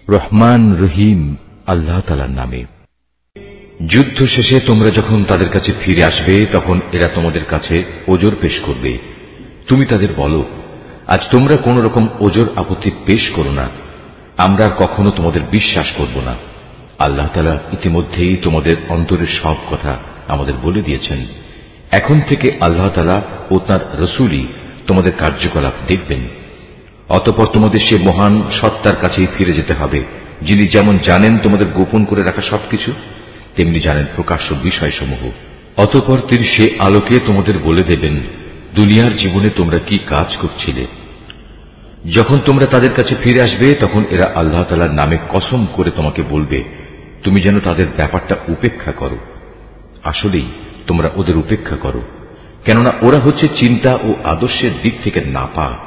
রহমান রহিম আল্লাহ তাআলার নামে। যুদ্ধ শেষে তোমরা যখন তাদের কাছে ফিরে আসবে তখন এরা তোমাদের কাছে ওজর পেশ করবে। তুমি তাদের বলো, আজ তোমরা কোন রকম ওজর আপত্তি পেশ করো না, আমরা কখনো তোমাদের বিশ্বাস করব না। আল্লাহ তাআলা ইতিমধ্যেই তোমাদের অন্তরের সব কথা আমাদের বলে দিয়েছেন। এখন থেকে আল্লাহ তাআলা ও তাঁর রাসূলই তোমাদের কার্যকলাপ দেখবেন। অতঃপর তোমাদের সে মহান সত্তার কাছেই ফিরে যেতে হবে, যিনি যেমন জানেন তোমাদের গোপন করে রাখা সবকিছু, তেমনি জানেন প্রকাশ্য বিষয়সমূহ। অতঃপর তিনি সে আলোকে তোমাদের বলে দেবেন দুনিয়ার জীবনে তোমরা কি কাজ করছিলে। যখন তোমরা তাদের কাছে ফিরে আসবে তখন এরা আল্লাহ তাআলার নামে কসম করে তোমাকে বলবে তুমি যেন তাদের ব্যাপারটা উপেক্ষা করো। আসলেই তোমরা ওদের উপেক্ষা করো, কেননা ওরা হচ্ছে চিন্তা ও আদর্শের দিক থেকে নাপাক।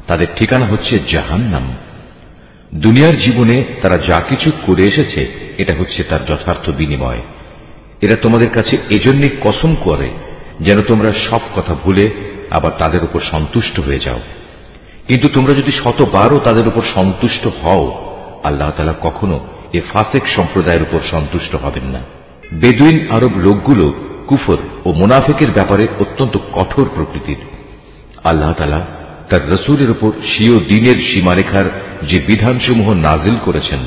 তাদের ঠিকানা হচ্ছে জাহান্নাম। দুনিয়ার জীবনে তারা যা কিছু করে এসেছে এটা হচ্ছে তার যথার্থ বিনিময়। এরা তোমাদের কাছে এজন্যই কসম করে যেন তোমরা সব কথা ভুলে আবার তাদের উপর সন্তুষ্ট হয়ে যাও। কিন্তু তোমরা যদি শতবারও তাদের উপর সন্তুষ্ট হও, আল্লাহ তাআলা কখনো এ ফাসেক সম্প্রদায়ের উপর সন্তুষ্ট হবেন না। বেদুইন আরব লোকগুলো কুফর ও মুনাফিকের ব্যাপারে অত্যন্ত কঠোর প্রকৃতির। আল্লাহ তাআলা তার রাসূলের উপর স্বীয় দ্বীনের সীমারেখার যে বিধানসমূহ নাজিল করেছেন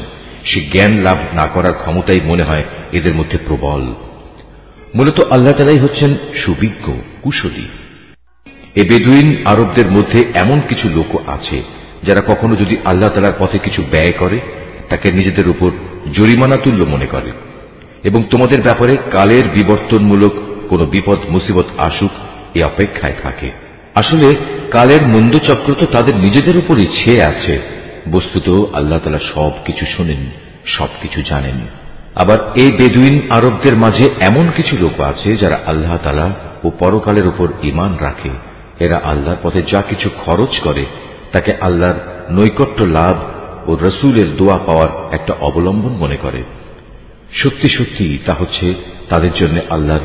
সে জ্ঞান লাভ না করার ক্ষমতাই মনে হয় এদের মধ্যে প্রবল। মূলত আল্লাহ তাআলাই হচ্ছেন সুবিজ্ঞ কুশলী। এ বেদুইন আরবদের মধ্যে এমন কিছু লোক আছে যারা কখনো যদি আল্লাহ তাআলার পথে কিছু ব্যয় করে তাকে নিজেদের উপর জরিমানা তুল্য মনে করে এবং তোমাদের ব্যাপারে কালের বিবর্তনমূলক কোন বিপদ মুসিবত আসুক এ অপেক্ষায় থাকে। আসলে কালের মন্দচক্র তো তাদের নিজেদের উপরই ছেয়ে আছে। বস্তুত আল্লাহ তাআলা সবকিছু শোনেন, সবকিছু জানেন। আবার এই বেদুইন আরবদের মাঝে এমন কিছু লোক আছে যারা আল্লাহ তাআলা ও পরকালের উপর ঈমান রাখে। এরা আল্লাহর পথে যা কিছু খরচ করে তাকে আল্লাহর নৈকট্য লাভ ও রাসূলের দোয়া পাওয়ার একটা অবলম্বন মনে করে। সত্যি সত্যি তা হচ্ছে তাদের জন্য আল্লাহর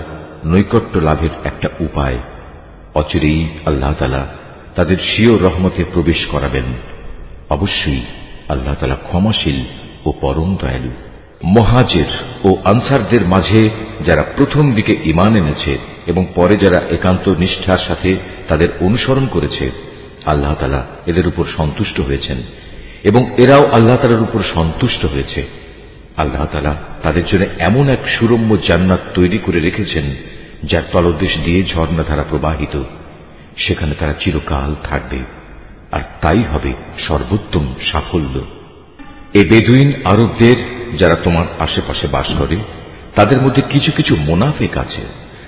নৈকট্য লাভের একটা উপায়। অচিরেই আল্লাহ তাআলা তাদের স্বীয় রহমতে প্রবেশ করাবেন। অবশ্যই আল্লাহ তাআলা ক্ষমাশীল ও পরম দয়ালু। মুহাজির ও আনসারদের মাঝে যারা প্রথম দিকে ঈমান এনেছে এবং পরে যারা একান্ত নিষ্ঠার সাথে তাদের অনুসরণ করেছে, আল্লাহ তাআলা এদের উপর সন্তুষ্ট হয়েছেন এবং এরাও আল্লাহ তাআলার উপর সন্তুষ্ট হয়েছে। আল্লাহ তাআলা তাদের জন্য এমন এক সুরম্য জান্নাত তৈরি করে রেখেছেন যার তলদেশ দিয়ে ঝর্ণাধারা প্রবাহিত। সেখানে তারা চিরকাল থাকবে, আর তাই হবে সর্বোত্তম সাফল্য। এই বেদুইন আরবদের যারা তোমার আশেপাশে বাস করে তাদের মধ্যে কিছু কিছু মুনাফিক আছে,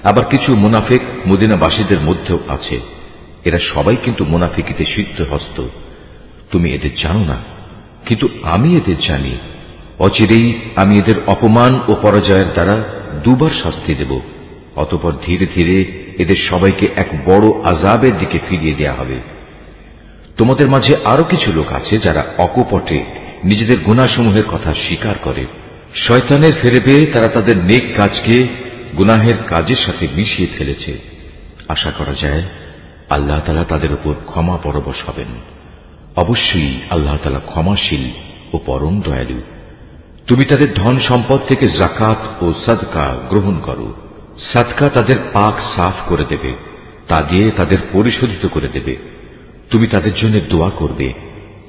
আবার কিছু মুনাফিক মদিনাবাসীদের মধ্যেও আছে। এরা সবাই কিন্তু মুনাফিকিতে সিদ্ধহস্ত। তুমি এদের জানো না, কিন্তু আমি এদের জানি। অচিরেই আমি এদের অপমান ও পরাজয়ের দ্বারা দুবার শাস্তি দেব। অতঃপর ধীরে ধীরে এদের সবাইকে এক বড় আযাবের দিকে ফিরিয়ে দেয়া হবে। তোমাদের মাঝে আরো কিছু লোক আছে যারা অকপটে নিজেদের গুনাহসমূহের কথা স্বীকার করে। শয়তানের ফেরেবে তারা তাদের নেক কাজকে গুনাহের কাজের সাথে মিশিয়ে ফেলেছে। আশা করা যায় আল্লাহ তাআলা তাদের উপর ক্ষমা পরবশ হবেন। অবশ্যই আল্লাহ তাআলা ক্ষমাশীল ও পরম দয়ালু। তুমি তাদের ধন সম্পদ থেকে যাকাত ও সাদকা গ্রহণ করো। সাদকা তাদের পাক সাফ করে দেবে, তা দিয়ে তাদের পরিশোধিত করে দেবে। তুমি তাদের জন্য দোয়া করবে,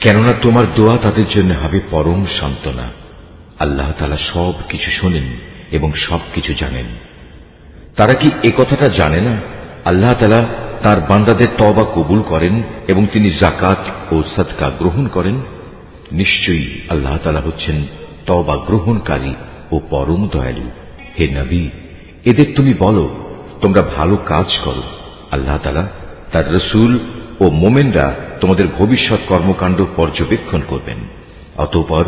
কেননা তোমার দোয়া তাদের জন্য হবে পরম সান্ত্বনা। আল্লাহ তাআলা সব কিছু শোনেন এবং সবকিছু জানেন। তারা কি এ কথাটা জানে না আল্লাহ তাআলা তার বান্দাদের তওবা কবুল করেন এবং তিনি যাকাত ও সাদকা গ্রহণ করেন? নিশ্চয়ই আল্লাহ তাআলা হচ্ছেন তওবা গ্রহণকারী ও পরম দয়ালু। হে নবী, এদের তুমি বলো তোমরা ভালো কাজ করো। আল্লাহ তাআলা তার রাসূল ও মুমিনরা তোমাদের ভবিষ্যৎ কর্মকাণ্ড পর্যবেক্ষণ করবেন। অতঃপর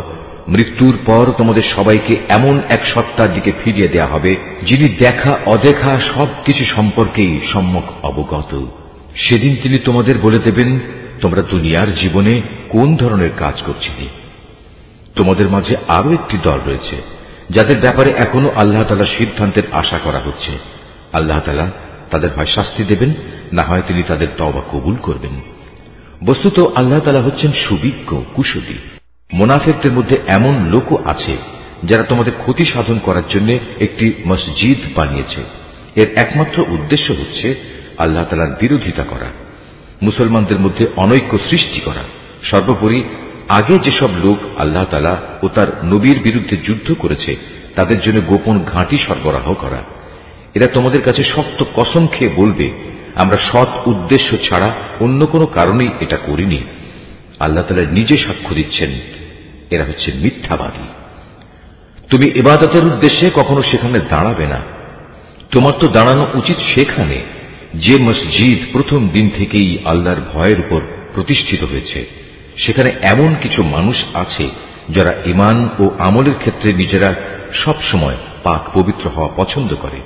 মৃত্যুর পর তোমাদের সবাইকে এমন এক সত্তার দিকে ফিরিয়ে দেয়া হবে যিনি দেখা অদেখা সবকিছু সম্পর্কেই সম্যক অবগত। সেদিন তিনি তোমাদের বলে দেবেন তোমরা দুনিয়ার জীবনে কোন ধরনের কাজ করছিলে। তোমাদের মাঝে আরো একটি দল রয়েছে যাদের ব্যাপারে এখনো আল্লাহ তাআলার সিদ্ধান্তের আশা করা হচ্ছে। আল্লাহ তাআলা তাদের হয় শাস্তি দেবেন, না হয় তিনি তাদের তওবা কবুল করবেন। বস্তুত আল্লাহ তাআলা হচ্ছেন সুবিজ্ঞ কুশলী। মুনাফিকদের মধ্যে এমন লোকও আছে যারা তোমাদের ক্ষতি সাধন করার জন্য একটি মসজিদ বানিয়েছে। এর একমাত্র উদ্দেশ্য হচ্ছে আল্লাহ তাআলার বিরোধিতা করা, মুসলমানদের মধ্যে অনৈক্য সৃষ্টি করা। সর্বোপরি আগে যেসব লোক আল্লাহ তাআলা ও তার নবীর বিরুদ্ধে যুদ্ধ করেছে তাদের জন্য গোপন ঘাঁটি সরবরাহ করা। এরা তোমাদের কাছে শক্ত কসম খেয়ে বলবে, আমরা সৎ উদ্দেশ্য ছাড়া অন্য কোনো কারণেই এটা করিনি। আল্লাহ তাআলা নিজে সাক্ষ্য দিচ্ছেন, এরা হচ্ছে মিথ্যাবাদী। তুমি ইবাদতের উদ্দেশ্যে কখনো সেখানে দাঁড়াবে না। তোমার তো দাঁড়ানো উচিত সেখানে যে মসজিদ প্রথম দিন থেকেই আল্লাহর ভয়ের উপর প্রতিষ্ঠিত হয়েছে। সেখানে এমন কিছু মানুষ আছে যারা ঈমান ও আমলের ক্ষেত্রে নিজেরা সব সময় পাক পবিত্র হওয়া পছন্দ করে,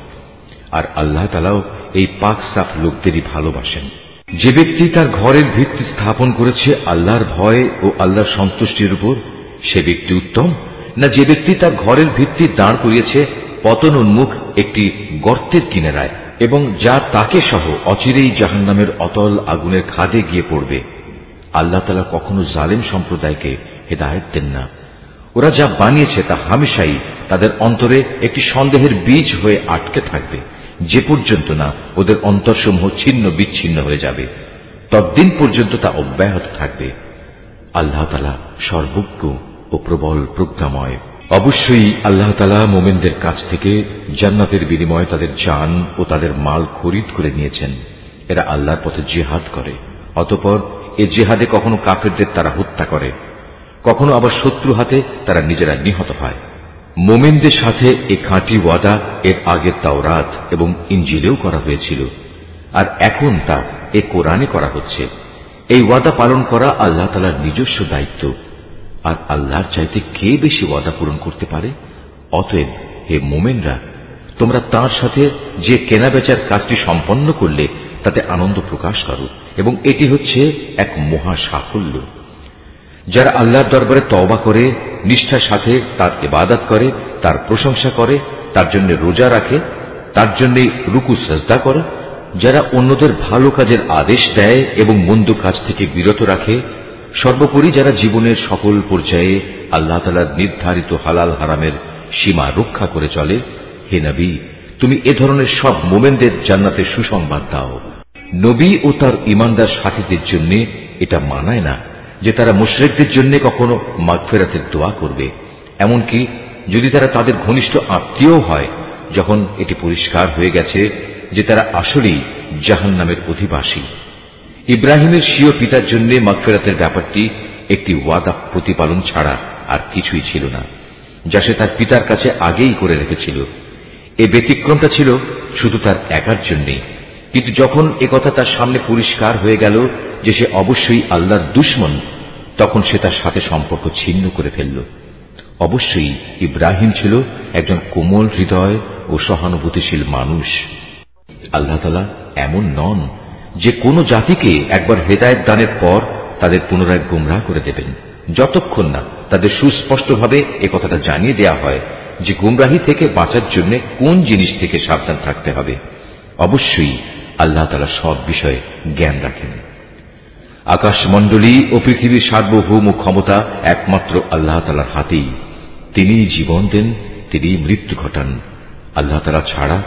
আর আল্লাহ তাআলাও এই পাক সাফ লোকদেরই ভালোবাসেন। যে ব্যক্তি তার ঘরের ভিত্তি স্থাপন করেছে আল্লাহর ভয় ও আল্লাহর সন্তুষ্টির উপর, সে ব্যক্তি উত্তম, না যে ব্যক্তি তার ঘরের ভিত্তি দাঁড় করিয়েছে পতন উন্মুখ একটি গর্তের কিনারায় এবং যা তাকে সহ অচিরেই জাহান্নামের অতল আগুনের খাদে গিয়ে পড়বে। আল্লাহ তাআলা কখনো জালেম সম্প্রদায়কে হেদায়েত দেন না। ওরা যা বানিয়েছে তা হামেশাই তাদের অন্তরে একটি সন্দেহের বীজ হয়ে আটকে থাকবে, যে পর্যন্ত না ওদের অন্তরসমূহ ছিন্ন বিচ্ছিন্ন হয়ে যাবে, ততদিন পর্যন্ত তা অব্যাহত থাকবে। আল্লাহ তাআলা সর্বজ্ঞ ও প্রবল প্রজ্ঞাময়। অবশ্যই আল্লাহ তাআলা মুমিনদের কাছ থেকে জান্নাতের বিনিময়ে তাদের জান ও তাদের মাল খরিদ করে নিয়েছেন। এরা আল্লাহর পথে জিহাদ করে, অতঃপর এ জিহাদে কখনো কাফেরদের তারা হত্যা করে, কখনো আবার শত্রু হাতে তারা নিজেরা নিহত হয়। মুমিনদের সাথে এ খাঁটি ওয়াদা এর আগে তাওরাত এবং ইনজিলেও করা হয়েছিল, আর এখন তা এ কোরআনে করা হচ্ছে। এই ওয়াদা পালন করা আল্লাহ তাআলার নিজস্ব দায়িত্ব, আর আল্লাহর চাইতে কে বেশি ওয়াদা পূরণ করতে পারে? অতএব হে মুমিনরা, তোমরা তার সাথে যে কেনাবেচার কাজটি সম্পন্ন করলে তাতে আনন্দ প্রকাশ করো, এবং এটি হচ্ছে এক মহা সাফল্য। যারা আল্লাহর দরবারে তওবা করে, নিষ্ঠার সাথে তার ইবাদত করে, তার প্রশংসা করে, তার জন্য রোজা রাখে, তার জন্য রুকু সাজদা করে, যারা অন্যদের ভালো কাজের আদেশ দেয় এবং মন্দ কাজ থেকে বিরত রাখে, সর্বোপরি যারা জীবনের সকল পর্যায়ে আল্লাহ তাআলার নির্ধারিত হালাল হারামের সীমা রক্ষা করে চলে, হে নবী, তুমি এ ধরনের সব মুমিনদের জান্নাতের সুসংবাদ দাও। নবী ও তার ঈমানদার সাথীদের জন্য এটা মানায় না যে তারা মুশরিকদের জন্য কখনো মাগফিরাতের দোয়া করবে, এমনকি যদি তারা তাদের ঘনিষ্ঠ আত্মীয় হয়, যখন এটি পরিষ্কার হয়ে গেছে যে তারা আসলেই জাহান্নামের অধিবাসী। ইব্রাহিমের স্বীয় পিতার জন্য মাগফিরাতের ব্যাপারটি একটি ওয়াদা প্রতিপালন ছাড়া আর কিছুই ছিল না, যা সে তার পিতার কাছে আগেই করে রেখেছিল। এ ব্যতিক্রমটা ছিল শুধু তার একার জন্যে, কিন্তু যখন একথা তার সামনে পরিষ্কার হয়ে গেল যে সে অবশ্যই আল্লাহর দুশমন, তখন সে তার সাথে সম্পর্ক ছিন্ন করে ফেলল। অবশ্যই ইব্রাহিম ছিল একজন কোমল হৃদয় ও সহানুভূতিশীল মানুষ। আল্লাহ তাআলা এমন নন যে কোনো জাতিকে একবার হেদায়েত দানের পর তাদের পুনরায় গোমরাহ করে দেবেন, যতক্ষণ না তাদের সুস্পষ্টভাবে একথাটা জানিয়ে দেয়া হয় যে গোমরাহি থেকে বাঁচার জন্য কোন জিনিস থেকে সাবধান থাকতে হবে। অবশ্যই আল্লাহ তাআলা সব বিষয়ে জ্ঞান রাখেন। আকাশমণ্ডলী ও পৃথিবীর সার্বভৌম ক্ষমতা একমাত্র আল্লাহ তাআলার হাতেই। তিনিই জীবন দেন, তিনিই মৃত্যু ঘটান। আল্লাহ তাআলা ছাড়া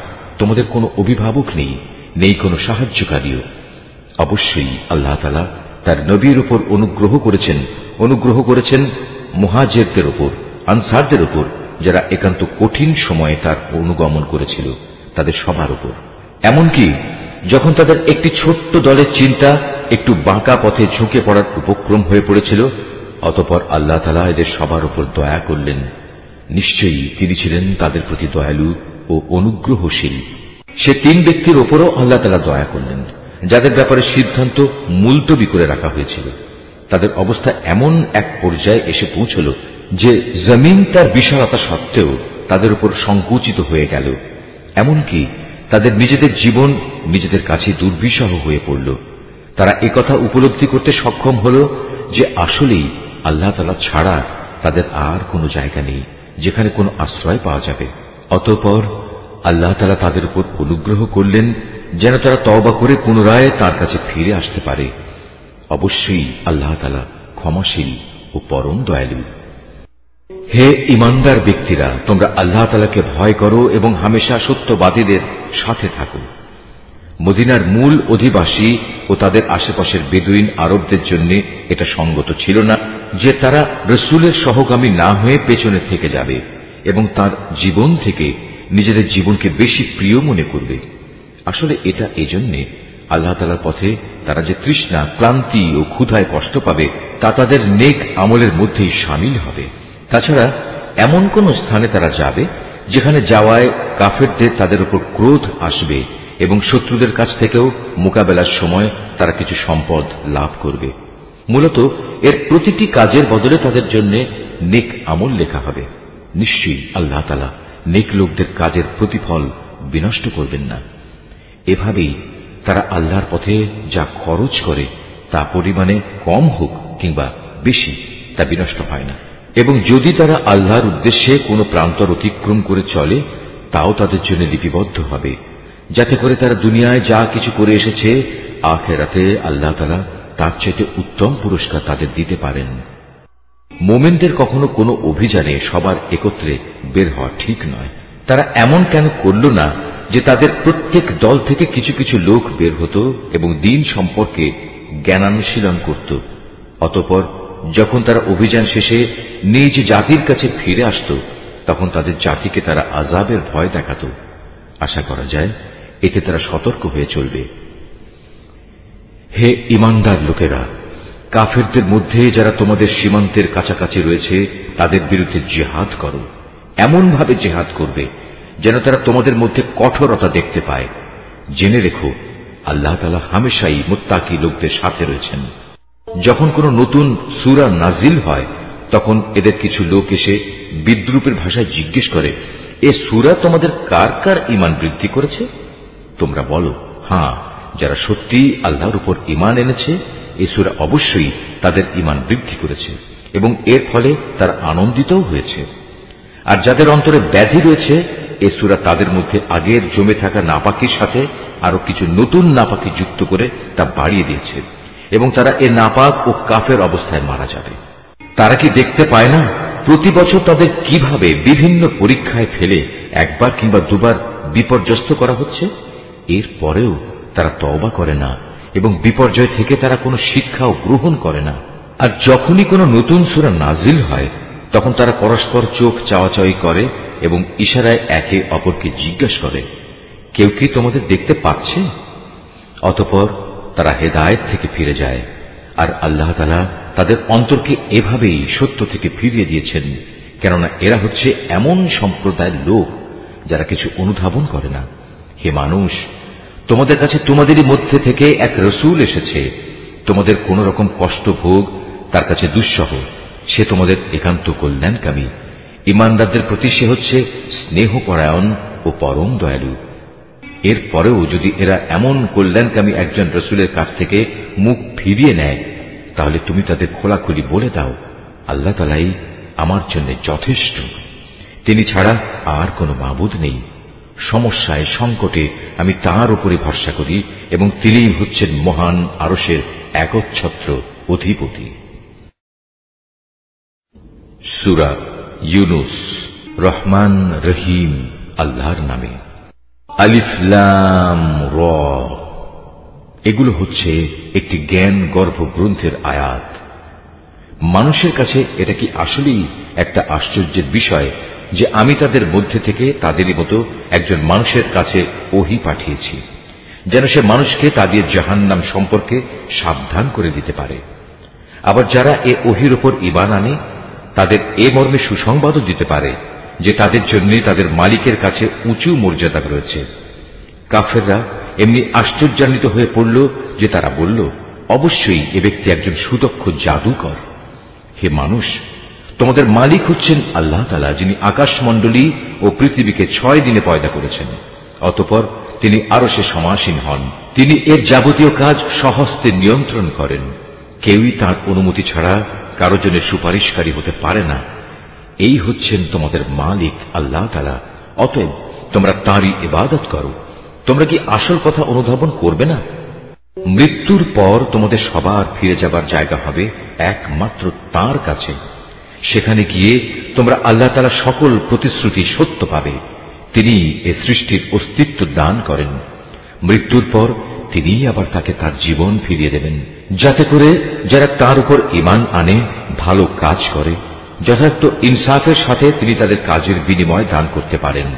তোমাদের কোনো অভিভাবক নেই, নেই কোনো সাহায্যকারীও। অবশ্যই আল্লাহ তাআলা তার নবীর উপর অনুগ্রহ করেছেন মুহাজিরদের উপর, আনসারদের উপর, যারা একান্ত কঠিন সময়ে তার অনুগমন করেছিল, তাদের সবার উপর। এমনকি যখন তাদের একটি ছোট্ট দলের চিন্তা একটু বাঁকা পথে ঝুঁকে পড়ার উপক্রম হয়ে পড়েছিল, অতঃপর আল্লাহ তাআলা এদের সবার উপর দয়া করলেন। নিশ্চয়ই তিনি ছিলেন তাদের প্রতি দয়ালু ও অনুগ্রহশীল। সে তিন ব্যক্তির ওপরও আল্লাহ তাআলা দয়া করলেন, যাদের ব্যাপারে সিদ্ধান্ত মুলতবি করে রাখা হয়েছিল। তাদের অবস্থা এমন এক পর্যায়ে এসে পৌঁছল যে জমিন তার বিশালতা সত্ত্বেও তাদের উপর সংকুচিত হয়ে গেল। এমনকি তাদের নিজেদের জীবন নিজেদের কাছে দুর্বিষহ হয়ে পড়ল। তারা একথা উপলব্ধি করতে সক্ষম হল যে আসলেই আল্লাহ তাআলা ছাড়া তাদের আর কোনো জায়গা নেই যেখানে কোনো আশ্রয় পাওয়া যাবে। অতঃপর আল্লাহ তাআলা তাদের উপর অনুগ্রহ করলেন যেন তারা তওবা করে পুনরায় তার কাছে ফিরে আসতে পারে। অবশ্যই আল্লাহ তাআলা ক্ষমাশীল ও ও পরম দয়ালু। হে ঈমানদার ব্যক্তিরা, তোমরা আল্লাহ তাআলাকে ভয় করো এবং হামেশা সত্যবাদীদের সাথে থাকো। মদিনার মূল অধিবাসী ও তাদের আশেপাশের বেদুইন আরবদের জন্য এটা সঙ্গত ছিল না যে তারা রসুলের সহগামী না হয়ে পেছনে থেকে যাবে এবং তার জীবন থেকে নিজেদের জীবনকে বেশি প্রিয় মনে করবে। আসলে এটা এজন্যে আল্লাহ তাআলার পথে তারা যে তৃষ্ণা, ক্লান্তি ও ক্ষুধায় কষ্ট পাবে তা তাদের নেক আমলের মধ্যেই শামিল হবে। তাছাড়া এমন কোন স্থানে তারা যাবে যেখানে যাওয়ায় কাফেরদের তাদের উপর ক্রোধ আসবে এবং শত্রুদের কাছ থেকেও মোকাবেলার সময় তারা কিছু সম্পদ লাভ করবে। মূলত এর প্রতিটি কাজের বদলে তাদের জন্য নেক আমল লেখা হবে। নিশ্চয়ই আল্লাহ তাআলা নেক লোকদের কাজের প্রতিফল বিনষ্ট করবেন না। এভাবেই তারা আল্লাহর পথে যা খরচ করে তা পরিমাণে কম হোক কিংবা বেশি তা বিনষ্ট হয় না। এবং যদি তারা আল্লাহর উদ্দেশ্যে কোনো প্রান্তর অতিক্রম করে চলে তাও তাদের জন্য লিপিবদ্ধ হবে, যাতে করে তারা দুনিয়ায় যা কিছু করে এসেছে আখিরাতে আল্লাহ তাআলা তার চাইতে উত্তম পুরস্কার তাদের দিতে পারেন। মোমেনদের কখনো কোনো অভিযানে সবার একত্রে বের হওয়া ঠিক নয়। তারা এমন কেন করল না যে তাদের প্রত্যেক দল থেকে কিছু কিছু লোক বের হতো এবং দ্বীন সম্পর্কে জ্ঞানানুশীলন করত। অতঃপর যখন তারা অভিযান শেষে নিজ জাতির কাছে ফিরে আসত তখন তাদের জাতিকে তারা আযাবের ভয় দেখাত। আশা করা যায় এতে তারা সতর্ক হয়ে চলবে। হে ঈমানদার লোকেরা, কাফেরদের মধ্যে যারা তোমাদের সীমান্তের কাছাকাছি রয়েছে তাদের বিরুদ্ধে জিহাদ করো। এমন ভাবে জিহাদ করবে যেন তারা তোমাদের মধ্যে কঠোরতা দেখতে পায়। জেনে রেখো আল্লাহ তাআলা হামেশাই মুত্তাকি লোকদের সাথে রয়েছেন। যখন কোনো নতুন সূরা নাজিল হয় তখন এদের কিছু লোক এসে বিদ্রূপের ভাষায় জিজ্ঞেস করে, এ সূরা তোমাদের কার কার ঈমান বৃদ্ধি করেছে? তোমরা বলো, হ্যাঁ, যারা সত্যি আল্লাহর উপর ঈমান এনেছে এই সূরা অবশ্যই তাদের ঈমান বৃদ্ধি করেছে এবং এর ফলে তারা আনন্দিতও হয়েছে। আর যাদের অন্তরে ব্যাধি রয়েছে এই সূরা তাদের মধ্যে আগের জমে থাকা নাপাকির সাথে আরো কিছু নতুন নাপাকি যুক্ত করে তা বাড়িয়ে দিয়েছে এবং তারা এ নাপাক ও কাফের অবস্থায় মারা যাবে। তারা কি দেখতে পায় না প্রতি বছর তাদের কিভাবে বিভিন্ন পরীক্ষায় ফেলে একবার কিংবা দুবার বিপর্যস্ত করা হচ্ছে? এর পরেও তারা তওবা করে না এবং বিপর্যয় থেকে তারা কোনো শিক্ষাও গ্রহণ করে না। আর যখনই কোনো নতুন সূরা নাজিল হয় তখন তারা পরস্পর চোখ চাওয়াচাওয়ি করে এবং ইশারায় একে অপরকে জিজ্ঞাসা করে, কেউ কি তোমাদের দেখতে পাচ্ছে? অতঃপর তারা হেদায়েত থেকে ফিরে যায়। আর আল্লাহ তাআলা তাদের অন্তরকে এভাবেই সত্য থেকে ফিরিয়ে দিয়েছেন, কেননা এরা হচ্ছে এমন সম্প্রদায়ের লোক যারা কিছু অনুধাবন করে না। হে মানুষ, তোমাদের কাছে তোমাদেরই মধ্যে থেকে এক রসূল এসেছে। তোমাদের কোন রকম কষ্ট ভোগ তার কাছে দুঃসহ। সে তোমাদের একান্ত কল্যাণকামী। ঈমানদারদের প্রতি সে হচ্ছে স্নেহপরায়ণ ও পরম দয়ালু। এর পরেও যদি এরা এমন কল্যাণকামী একজন রসূলের কাছ থেকে মুখ ফিরিয়ে নেয় তাহলে তুমি তাদের খোলাখুলি বলে দাও, আল্লাহ তাআলাই আমার জন্য যথেষ্ট। তিনি ছাড়া আর কোনো মাবুদ নেই। সমস্যায় সংকটে আমি তাঁর উপরে ভরসা করি এবং তিনিই হচ্ছেন মহান আরশের একচ্ছত্র অধিপতি। সূরা ইউনুস। রহমান রহিম আল্লাহর নামে। আলিফ লাম র। এগুলো হচ্ছে একটি জ্ঞান গর্ভ গ্রন্থের আয়াত। মানুষের কাছে এটা কি আসলেই একটা আশ্চর্যের বিষয় যে আমি তাদের মধ্যে থেকে তাদেরই মতো একজন মানুষের কাছে ওহী পাঠিয়েছি, যেন সে মানুষকে তাদের জাহান্নাম সম্পর্কে সাবধান করে দিতে পারে। আবার যারা এ ওহীর উপর ঈমান আনে তাদের এ মর্মে সুসংবাদও দিতে পারে যে তাদের জন্য তাদের মালিকের কাছে উঁচু মর্যাদা রয়েছে। কাফেররা এমনি আশ্চর্যান্বিত হয়ে পড়ল যে তারা বলল, অবশ্যই এ ব্যক্তি একজন সুদক্ষ জাদুকর। হে মানুষ, তোমাদের মালিক হচ্ছেন আল্লাহ তাআলা, যিনি আকাশমণ্ডলী ও পৃথিবীকে 6 দিনে পয়দা করেছেন। অতঃপর তিনি আরশে সমাসীন হন। তিনি এর যাবতীয় কাজ স্বহস্তে নিয়ন্ত্রণ করেন। কেউই তাঁর অনুমতি ছাড়া কারো জন্য সুপারিশকারী হতে পারে না। এই হচ্ছেন তোমাদের মালিক আল্লাহ তাআলা। অতএব তোমরা তাঁরই ইবাদত করো। তোমরা কি আসল কথা অনুধাবন করবে না? মৃত্যুর পর তোমাদের সবার ফিরে যাবার জায়গা হবে একমাত্র তাঁর কাছে। সেখানে গিয়ে তোমরা আল্লাহ তাআলা সকল প্রতিশ্রুতি সত্য পাবে। তিনি এ সৃষ্টির অস্তিত্ব দান করেন, মৃত্যুর পর তিনিই আবার তাকে তার জীবন ফিরিয়ে দেবেন, যাতে করে যারা তার উপর ঈমান আনে, ভালো কাজ করে, যথার্থ ইনসাফের সাথে তিনি তাদের কাজের বিনিময় দান করতে পারেন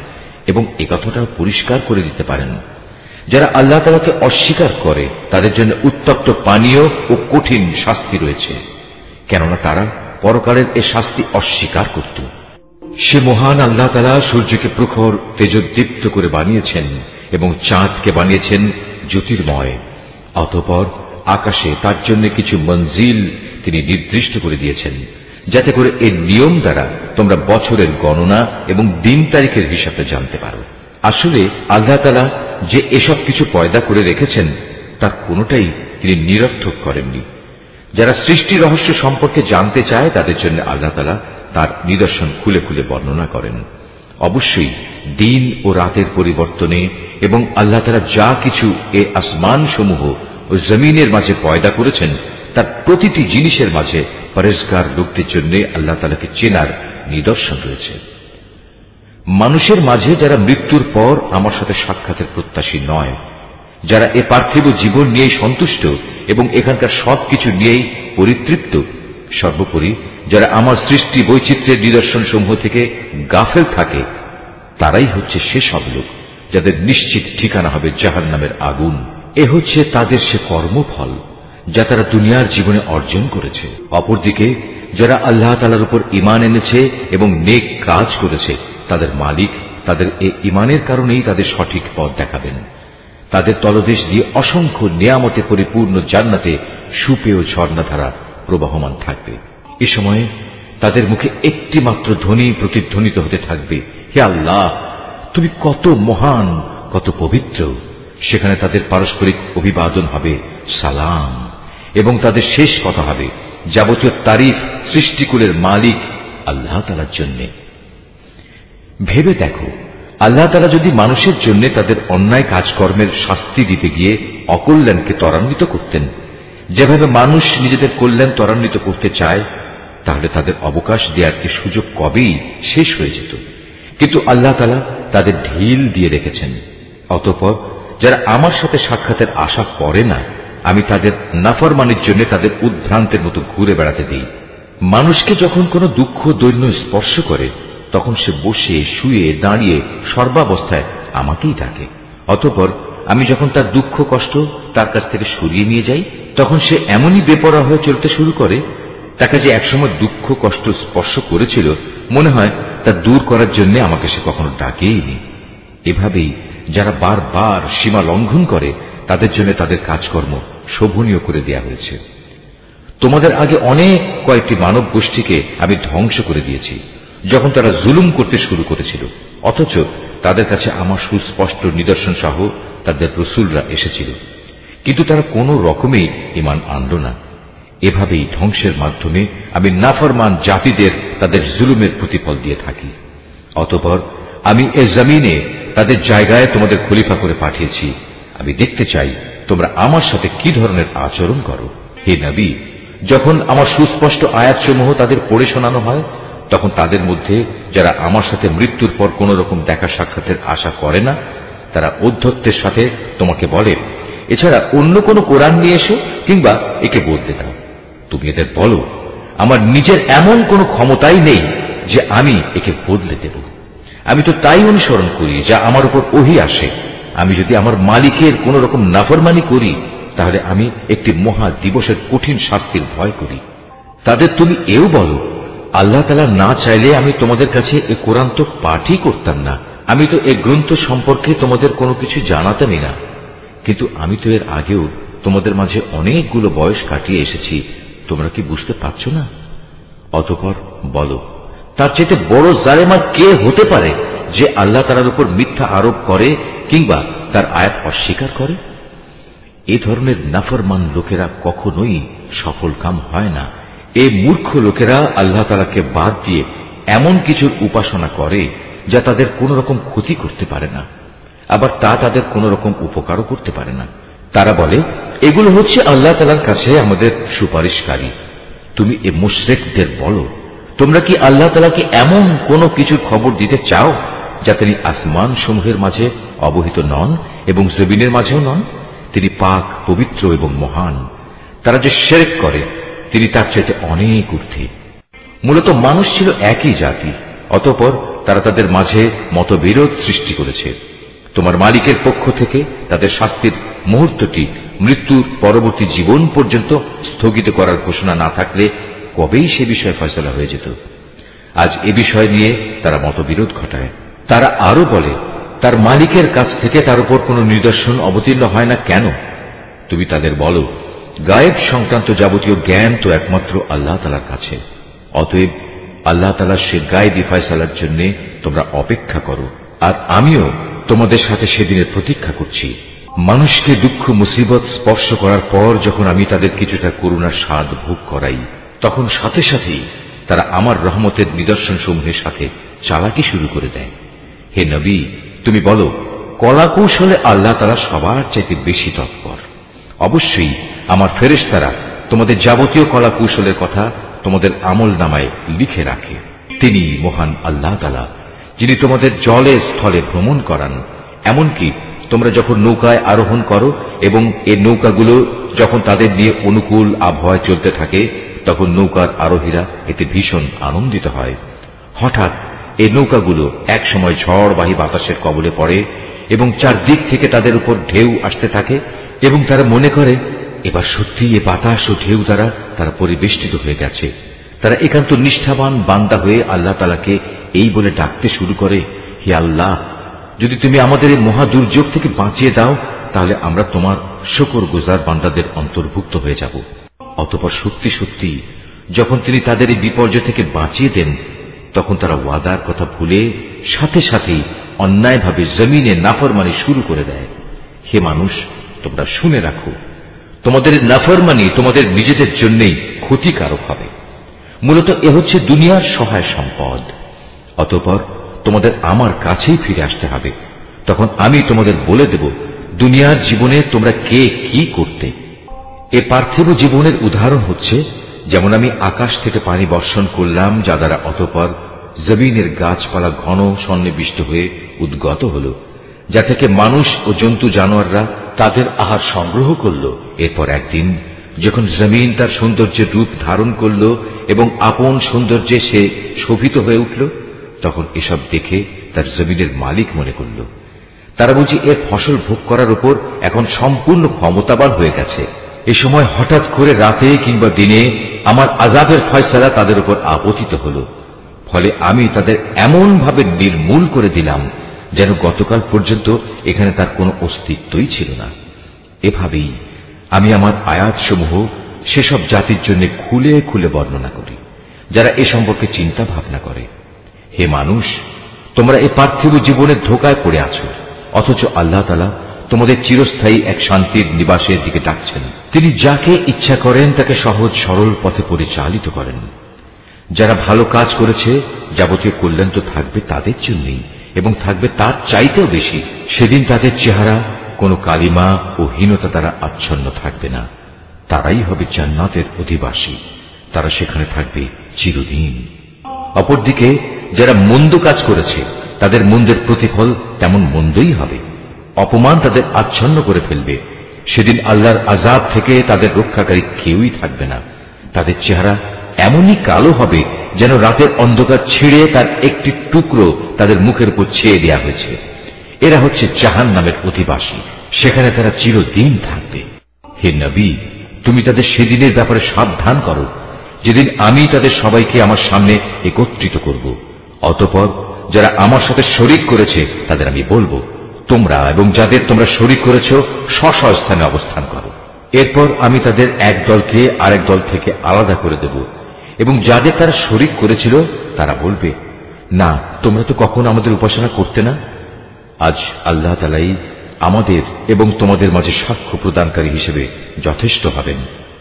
এবং একথাটাও পরিষ্কার করে দিতে পারেন। যারা আল্লাহ তাআলাকে অস্বীকার করে তাদের জন্য উত্তপ্ত পানীয় ও কঠিন শাস্তি রয়েছে, কেননা তারা পরকালের এ শাস্তি অস্বীকার করত। সে মহান আল্লাহ তাআলা সূর্যকে প্রখর তেজোদ্দীপ্ত করে বানিয়েছেন এবং চাঁদকে বানিয়েছেন জ্যোতির্ময়। অতঃপর আকাশে তার জন্য কিছু মঞ্জিল তিনি নির্দিষ্ট করে দিয়েছেন, যাতে করে এর নিয়ম দ্বারা তোমরা বছরের গণনা এবং দিন তারিখের হিসাবটা জানতে পারো। আসলে আল্লাহ তাআলা যে এসব কিছু পয়দা করে রেখেছেন তার কোনোটাই তিনি নিরর্থক করেননি। যারা সৃষ্টি রহস্য সম্পর্কে জানতে চায় তাদের জন্য আল্লাহ তাআলা তার নিদর্শন খুলে খুলে বর্ণনা করেন। অবশ্যই দিন ও রাতের পরিবর্তনে এবং আল্লাহ তাআলা যা কিছু এ আসমান সমূহ ও জমিনের মাঝে পয়দা করেছেন তার প্রতিটি জিনিসের মাঝে পরেজগার লোকদের জন্য আল্লাহ তাআলাকে চেনার নিদর্শন রয়েছে। মানুষের মাঝে যারা মৃত্যুর পর আমার সাথে সাক্ষাতের প্রত্যাশী নয়, যারা এ পার্থিব জীবন নিয়েই সন্তুষ্ট এবং এখানকার সবকিছু নিয়েই পরিতৃপ্ত, সর্বোপরি যারা আমার সৃষ্টি বৈচিত্র্যের নিদর্শন সমূহ থেকে গাফেল থাকে, তারাই হচ্ছে সেসব লোক যাদের নিশ্চিত ঠিকানা হবে জাহান্নামের আগুন। এ হচ্ছে তাদের সে কর্মফল যা তারা দুনিয়ার জীবনে অর্জন করেছে। অপরদিকে যারা আল্লাহ তাআলার উপর ঈমান এনেছে এবং নেক কাজ করেছে, তাদের মালিক তাদের এ ঈমানের কারণেই তাদের সঠিক পথ দেখাবেন। তাদের তলদেশ দিয়ে অসংখ্য নিয়ামতে পরিপূর্ণ জান্নাতে সুপেয় ঝর্ণাধারা প্রবাহমান থাকবে। এ সময়ে তাদের মুখে একটি মাত্র ধ্বনি প্রতিধ্বনিত হতে থাকবে, হে আল্লাহ, তুমি কত মহান, কত পবিত্র। সেখানে তাদের পারস্পরিক অভিবাদন হবে সালাম, এবং তাদের শেষ কথা হবে যাবতীয় তারিফ সৃষ্টিকুলের মালিক আল্লাহ তাআলার জন্য। ভেবে দেখো, আল্লাহ তাআলা যদি মানুষের জন্য তাদের অন্যায় কাজকর্মের শাস্তি দিতে গিয়ে অকল্যাণকে ত্বরান্বিত করতেন, যেভাবে মানুষ নিজেদের কল্যাণ ত্বরান্বিত করতে চায়, তাহলে তাদের অবকাশ দেওয়ার কি সুযোগ কবেই শেষ হয়ে যেত। কিন্তু আল্লাহ তাআলা তাদের ঢিল দিয়ে রেখেছেন। অতঃপর যারা আমার সাথে সাক্ষাতের আশা করে না, আমি তাদের নাফরমানির জন্য তাদের উদ্ভ্রান্তের মতো ঘুরে বেড়াতে দিই। মানুষকে যখন কোনো দুঃখ দৈন্য স্পর্শ করে, তখন সে বসে শুয়ে দাঁড়িয়ে সর্বাবস্থায় আমাকেই ডাকে। অতঃপর আমি যখন তার দুঃখ কষ্ট তার কাছ থেকে সরিয়ে নিয়ে যাই, তখন সে এমনই বেপরোয়া হয়ে চলতে শুরু করে, তাকে যে একসময় দুঃখ কষ্ট স্পর্শ করেছিল মনে হয় তা দূর করার জন্য আমাকে সে কখনো ডাকেইনি। এভাবেই যারা বারবার সীমা লঙ্ঘন করে তাদের জন্য তাদের কাজকর্ম শোভনীয় করে দেয়া হয়েছে। তোমাদের আগে অনেক কয়েকটি মানব গোষ্ঠীকে আমি ধ্বংস করে দিয়েছি যখন তারা জুলুম করতে শুরু করেছিল, অথচ তাদের কাছে আমার সুস্পষ্ট নিদর্শন সহ তাদের রসুলরা এসেছিল, কিন্তু তারা কোনো রকমেই ঈমান আনল না। এভাবেই ধ্বংসের মাধ্যমে আমি নাফরমান জাতিদের তাদের জুলুমের প্রতিফল দিয়ে থাকি। অতঃপর আমি এ জমিনে তাদের জায়গায় তোমাদের খলিফা করে পাঠিয়েছি। আমি দেখতে চাই তোমরা আমার সাথে কি ধরনের আচরণ করো। হে নবী, যখন আমার সুস্পষ্ট আয়াতসমূহ তাদের পড়ে শোনানো হয়, তখন তাদের মধ্যে যারা আমার সাথে মৃত্যুর পর কোন রকম দেখা সাক্ষাতের আশা করে না, তারা ঔদ্ধত্যের সাথে তোমাকে বলে, এছাড়া অন্য কোনো কোরআন নিয়ে এসো কিংবা একে বদলে দাও। তুমি এদের বলো, আমার নিজের এমন কোনো ক্ষমতাই নেই যে আমি একে বদলে দেব। আমি তো তাই অনুসরণ করি যা আমার উপর ওহী আসে। আমি যদি আমার মালিকের কোন রকম নাফরমানি করি, তাহলে আমি একটি মহা দিবসের কঠিন শাস্তির ভয় করি। তাদের তুমি এও বলো, আল্লাহ তাআলা না চাইলে আমি তোমাদের কাছে এ কোরআন তো পাঠই করতাম না। আমি তো এ গ্রন্থ সম্পর্কে তোমাদের কোনো কিছু জানাতামই না। কিন্তু আমি তো এর আগেও তোমাদের মাঝে অনেকগুলো বয়স কাটিয়ে এসেছি, তোমরা কি বুঝতে পারছো না? অতঃপর বলো, তার চাইতে বড় জালেম আর কে হতে পারে যে আল্লাহ তাআলার উপর মিথ্যা আরোপ করে কিংবা তার আয়াত অস্বীকার করে? এ ধরনের নাফরমান লোকেরা কখনোই সফল কাম হয় না। এই মূর্খ লোকেরা আল্লাহ তাআলাকে বাদ দিয়ে এমন কিছুর উপাসনা করে যা তাদের কোন রকম ক্ষতি করতে পারে না, আবার তা তাদের কোন রকম উপকারও করতে পারে না। তারা বলে, এগুলো হচ্ছে আল্লাহ তাআলার কাছে আমাদের সুপারিশকারী। তুমি এ মুশরিকদের বলো, তোমরা কি আল্লাহ তাআলাকে এমন কোন কিছুর খবর দিতে চাও যা তিনি আসমান সমূহের মাঝে অবহিত নন এবং জমিনের মাঝেও নন? তিনি পাক, পবিত্র এবং মহান। তারা যে শিরক করে তিনি তার চাইতে অনেক ঊর্ধ্বে। মূলত মানুষ ছিল একই জাতি, অতঃপর তারা তাদের মাঝে মতবিরোধ সৃষ্টি করেছে। তোমার মালিকের পক্ষ থেকে তাদের শাস্তির মুহূর্তটি মৃত্যুর পরবর্তী জীবন পর্যন্ত স্থগিত করার ঘোষণা না থাকলে কবেই সে বিষয়ে ফয়সালা হয়ে যেত। আজ এ বিষয় নিয়ে তারা মতবিরোধ ঘটায়। তারা আরো বলে, তার মালিকের কাছ থেকে তার উপর কোন নিদর্শন অবতীর্ণ হয় না কেন? তুমি তাদের বলো, গায়েব সংক্রান্ত যাবতীয় জ্ঞান তো একমাত্র আল্লাহ তাআলার কাছে। অতএব আল্লাহ তাআলার সে গায়েবী ফয়সালার জন্য তোমরা অপেক্ষা করো, আর আমিও তোমাদের সাথে সেদিনের প্রতীক্ষা করছি। মানুষকে দুঃখ মুসিবত স্পর্শ করার পর যখন আমি তাদের কিছুটা করুণার স্বাদ ভোগ করাই, তখন সাথে সাথেই তারা আমার রহমতের নিদর্শন সমূহের সাথে চালাকি শুরু করে দেয়। হে নবী, তুমি বলো, কলা কৌশলে আল্লাহ তাআলা সবার চাইতে বেশি তৎপর। অবশ্যই আমার ফেরেশতারা তোমাদের যাবতীয় কলা কৌশলের কথা তোমাদের আমল নামায় লিখে রাখে। তিনি মহান আল্লাহ তাআলা, যিনি তোমাদের জলে স্থলে ভ্রমণ করান। এমনকি তোমরা যখন নৌকায় আরোহণ করো এবং এই নৌকাগুলো যখন তাদের নিয়ে অনুকূল আবহাওয়ায় চলতে থাকে, তখন নৌকার আরোহীরা এতে ভীষণ আনন্দিত হয়। হঠাৎ এই নৌকাগুলো এক সময় ঝড়বাহী বাতাসের কবলে পড়ে এবং চারদিক থেকে তাদের উপর ঢেউ আসতে থাকে এবং তারা মনে করে এবার সত্যি এ বাতাস ও ঢেউ দ্বারা তারা পরিবেষ্টিত হয়ে গেছে। তারা একান্ত নিষ্ঠাবান বান্দা হয়ে আল্লাহ তাআলাকে এই বলে ডাকতে শুরু করে, হে আল্লাহ, যদি তুমি আমাদের এই মহা দুর্যোগ থেকে বাঁচিয়ে দাও তাহলে আমরা তোমার শুকরগুজার বান্দাদের অন্তর্ভুক্ত হয়ে যাব। অতঃপর সত্যি সত্যি যখন তিনি তাদের এই বিপর্যয় থেকে বাঁচিয়ে দেন, তখন তারা ওয়াদার কথা ভুলে সাথে সাথেই অন্যায়ভাবে জমিনে নাফরমানি শুরু করে দেয়। হে মানুষ, তোমরা শুনে রাখো, তোমাদের নাফরমানি তোমাদের নিজেদের জন্যই ক্ষতিকারক হবে। মূলত এ হচ্ছে দুনিয়ার সহায় সম্পদ। অতঃপর তোমাদের আমার কাছেই ফিরে আসতে হবে। তখন আমি তোমাদের বলে দেব দুনিয়ার জীবনে তোমরা কে কি করতে। এ পার্থিব জীবনের উদাহরণ হচ্ছে, যেমন আমি আকাশ থেকে পানি বর্ষণ করলাম, যা দ্বারা অতঃপর জমিনের গাছপালা ঘন সন্নিবিষ্ট হয়ে উদ্গত হল, যা থেকে মানুষ ও জন্তু জানোয়াররা তাদের আহার সংগ্রহ করল। এরপর একদিন যখন জমিন তার সৌন্দর্যের রূপ ধারণ করল এবং আপন সৌন্দর্যে সে শোভিত হয়ে উঠল, তখন এসব দেখে তার জমিনের মালিক মনে করল তারা বুঝি এর ফসল ভোগ করার উপর এখন সম্পূর্ণ ক্ষমতাবান হয়ে গেছে। এ সময় হঠাৎ করে রাতে কিংবা দিনে আমার আযাবের ফয়সালা তাদের উপর আপতিত হল। ফলে আমি তাদের এমন ভাবে নির্মূল করে দিলাম যেন গতকাল পর্যন্ত এখানে তার কোনো অস্তিত্বই ছিল না। এভাবেই আমি আমার আয়াতসমূহ সেসব জাতির জন্য খুলে খুলে বর্ণনা করি যারা এ সম্পর্কে চিন্তা ভাবনা করে। হে মানুষ, তোমরা এই পার্থিব জীবনের ধোঁকায় পড়ে আছো, অথচ আল্লাহ তাআলা তোমাদের চিরস্থায়ী এক শান্তির নিবাসের দিকে ডাকছেন। তিনি যাকে ইচ্ছা করেন তাকে সহজ সরল পথে পরিচালিত করেন। যারা ভালো কাজ করেছে যাবতীয় কল্যাণ তো থাকবে তাদের জন্যই এবং থাকবে তার চাইতেও বেশি। সেদিন তাদের চেহারা কোনো কালিমা ও হীনতা দ্বারা আচ্ছন্ন থাকবে না। তারাই হবে জান্নাতের অধিবাসী, তারা সেখানে থাকবে চিরদিন। অপরদিকে যারা মন্দ কাজ করেছে তাদের মন্দের প্রতিফল তেমন মন্দই হবে। অপমান তাদের আচ্ছন্ন করে ফেলবে। সেদিন আল্লাহর আযাব থেকে তাদের রক্ষাকারী কেউই থাকবে না। তাদের চেহারা এমনই কালো হবে যেন রাতের অন্ধকার ছিঁড়ে তার একটি টুকরো তাদের মুখের উপর ছেয়ে দেওয়া হয়েছে। এরা হচ্ছে জাহান্নামের অধিবাসী, সেখানে তারা চিরদিন থাকবে। হে নবী, তুমি তাদের সেদিনের ব্যাপারে সাবধান করো যেদিন আমি তাদের সবাইকে আমার সামনে একত্রিত করব। অতঃপর যারা আমার সাথে শরীক করেছে তাদের আমি বলবো, তোমরা এবং যাদের তোমরা শরীক করেছ স্ব স্থানে অবস্থান করো। এরপর আমি তাদের এক দলকে আরেক দল থেকে আলাদা করে দেব এবং যাদের তারা শরীক করেছিল তারা বলবে, না, তোমরা তো কখনো আমাদের উপাসনা করতে না। আজ আল্লাহ তাআলাই আমাদের এবং তোমাদের মাঝে সাক্ষ্য প্রদানকারী হিসেবে যথেষ্ট হবেন।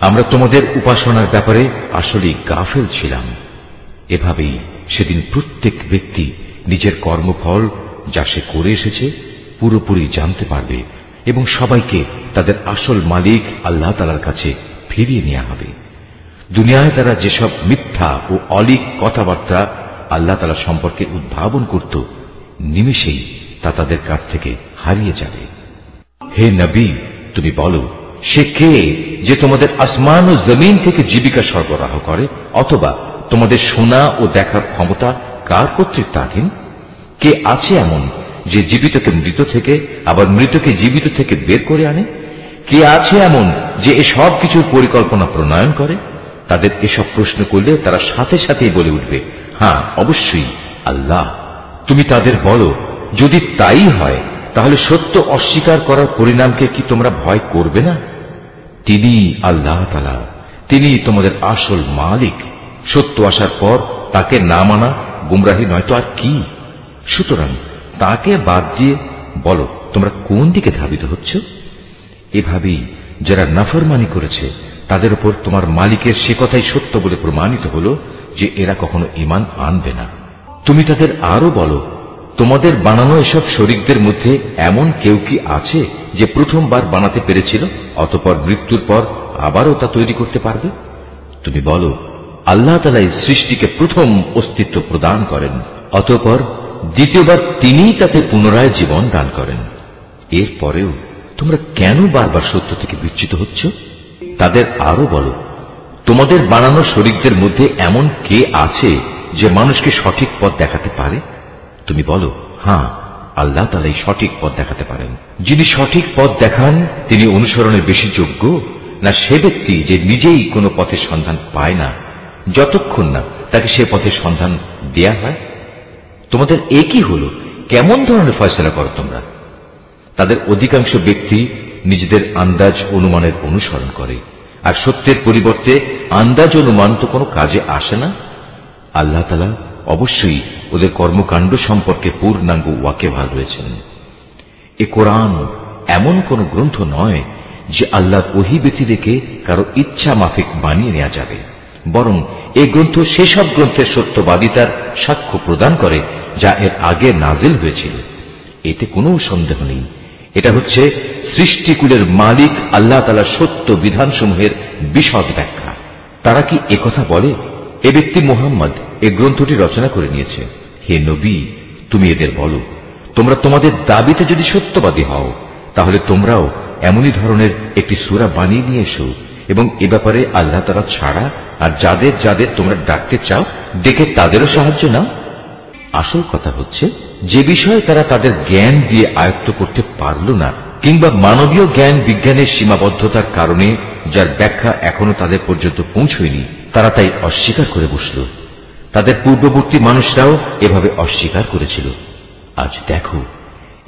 আমরা তোমাদের উপাসনার ব্যাপারে আসলেই গাফেল ছিলাম। এভাবেই সেদিন প্রত্যেক ব্যক্তি নিজের কর্মফল যা সে করে এসেছে পুরোপুরি জানতে পারবে এবং সবাইকে তাদের আসল মালিক আল্লাহ তাআলার কাছে ফিরিয়ে নেওয়া হবে। দুনিয়ায় তারা যেসব মিথ্যা ও অলিক কথাবার্তা আল্লাহ তাআলা সম্পর্কে উদ্ভাবন করত, নিমেষেই তা তাদের কাছ থেকে হারিয়ে যাবে। হে নবী, তুমি বলো, সে কে যে তোমাদের আসমান ও জমিন থেকে জীবিকা সরবরাহ করে? অথবা তোমাদের শোনা ও দেখার ক্ষমতা কার কর্তৃত্বাধীন? কে আছে এমন যে জীবিতকে মৃত থেকে আবার মৃতকে জীবিত থেকে বের করে আনে? কে আছে এমন যে এসব কিছুর পরিকল্পনা প্রণয়ন করে? তাদের এসব প্রশ্ন করলে তারা সাথে সাথেই বলে উঠবে, হ্যাঁ, অবশ্যই আল্লাহ। তুমি তাদের বলো, যদি তাই হয় তাহলে সত্য অস্বীকার করার পরিণামকে কি তোমরা ভয় করবে না? তিনি আল্লাহ তাআলা, তিনি তোমাদের আসল মালিক। সত্য আসার পর তাকে না মানা গুমরাহি নয়তো আর কি? সুতরাং তাকে বাদ দিয়ে বলো, তোমরা কোন দিকে ধাবিত হচ্ছ? এভাবেই যারা নাফরমানি করেছে তাদের উপর তোমার মালিকের সে কথাই সত্য বলে প্রমাণিত হল যে এরা কখনো ঈমান আনবে না। তুমি তাদের আরো বলো, তোমাদের বানানো এসব শরীকদের মধ্যে এমন কেউ কি আছে যে প্রথমবার বানাতে পেরেছিল অতঃপর মৃত্যুর পর আবারও তা তৈরি করতে পারবে? তুমি বলো, আল্লাহ তাআলা এই সৃষ্টিকে প্রথম অস্তিত্ব প্রদান করেন, অতঃপর দ্বিতীয়বার তিনিই তাতে পুনরায় জীবন দান করেন। এরপরেও তোমরা কেন বারবার সত্য থেকে বিচ্যুত হচ্ছ? তাদের আরো বলো, তোমাদের বানানো শরীকদের মধ্যে এমন কে আছে যে মানুষকে সঠিক পথ দেখাতে পারে? তুমি বলো, হ্যাঁ, আল্লাহ তাআলাই সঠিক পথ দেখাতে পারেন। যিনি সঠিক পথ দেখান তিনি অনুসরণের বেশি যোগ্য না সে ব্যক্তি যে নিজেই কোনো পথের সন্ধান পায় না যতক্ষণ না তাকে সে পথের সন্ধান দেয়া হয়? তোমাদের একই হলো, কেমন ধরনের ফয়সালা করো তোমরা? তাদের অধিকাংশ ব্যক্তি নিজেদের আন্দাজ অনুমানের অনুসরণ করে, আর সত্যের পরিবর্তে আন্দাজ অনুমান তো কোনো কাজে আসে না। আল্লাহ তাআলা অবশ্যই ওদের কর্মকাণ্ড সম্পর্কে পূর্ণাঙ্গ ওয়াকিবহাল রয়েছেন। এ কোরআন এমন কোন গ্রন্থ নয় যে আল্লাহর ওহী ব্যতিরেকে কারো ইচ্ছা মাফিক বানিয়ে নেওয়া যাবে, বরং এই গ্রন্থ সেসব গ্রন্থের সত্যবাদিতার সাক্ষ্য প্রদান করে যা এর আগে নাজিল হয়েছিল। এতে কোনো সন্দেহ নেই, এটা হচ্ছে সৃষ্টিকুলের মালিক আল্লাহ তাআলার সত্য বিধানসমূহের বিশদ ব্যাখ্যা। তারা কি একথা বলে, এ ব্যক্তি মুহাম্মদ এই গ্রন্থটি রচনা করে নিয়েছে? হে নবী, তুমি এদের বলো, তোমরা তোমাদের দাবিতে যদি সত্যবাদী হও তাহলে তোমরাও এমনই ধরনের একটি সূরা বানিয়ে নিয়ে এসো এবং এ ব্যাপারে আল্লাহ তাআলা ছাড়া আর যাদের যাদের তোমরা ডাকতে চাও ডেকে তাদেরও সাহায্য নাও। আসল কথা হচ্ছে, যে বিষয়ে তারা তাদের জ্ঞান দিয়ে আয়ত্ত করতে পারল না কিংবা মানবীয় জ্ঞান বিজ্ঞানের সীমাবদ্ধতার কারণে যার ব্যাখ্যা এখনো তাদের পর্যন্ত পৌঁছয়নি, তারা তাই অস্বীকার করে বসল। তাদের পূর্ববর্তী মানুষরাও এভাবে অস্বীকার করেছিল। আজ দেখো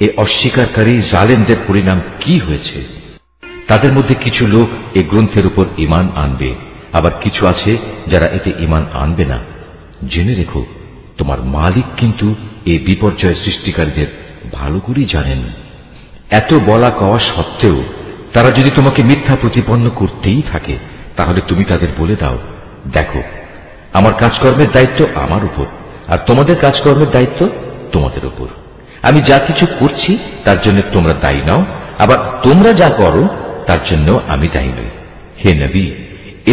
এ অস্বীকারী জালেমদের পরিণাম কি হয়েছে। তাদের মধ্যে কিছু লোক এই গ্রন্থের উপর ঈমান আনবে, আবার কিছু আছে যারা এতে ঈমান আনবে না। জেনে রেখো, তোমার মালিক কিন্তু এই বিপর্যয় সৃষ্টিকারীদের ভালো করেই জানেন। এত বলা কওয়া সত্ত্বেও তারা যদি তোমাকে মিথ্যা প্রতিপন্ন করতেই থাকে তাহলে তুমি তাদের বলে দাও, দেখো, আমার কাজকর্মের দায়িত্ব আমার উপর আর তোমাদের কাজকর্মের দায়িত্ব তোমাদের উপর। আমি যা কিছু করছি তার জন্য তোমরা দায়ী নাও, আবার তোমরা যা করো তার জন্য আমি দায়ী নই। হে নবী,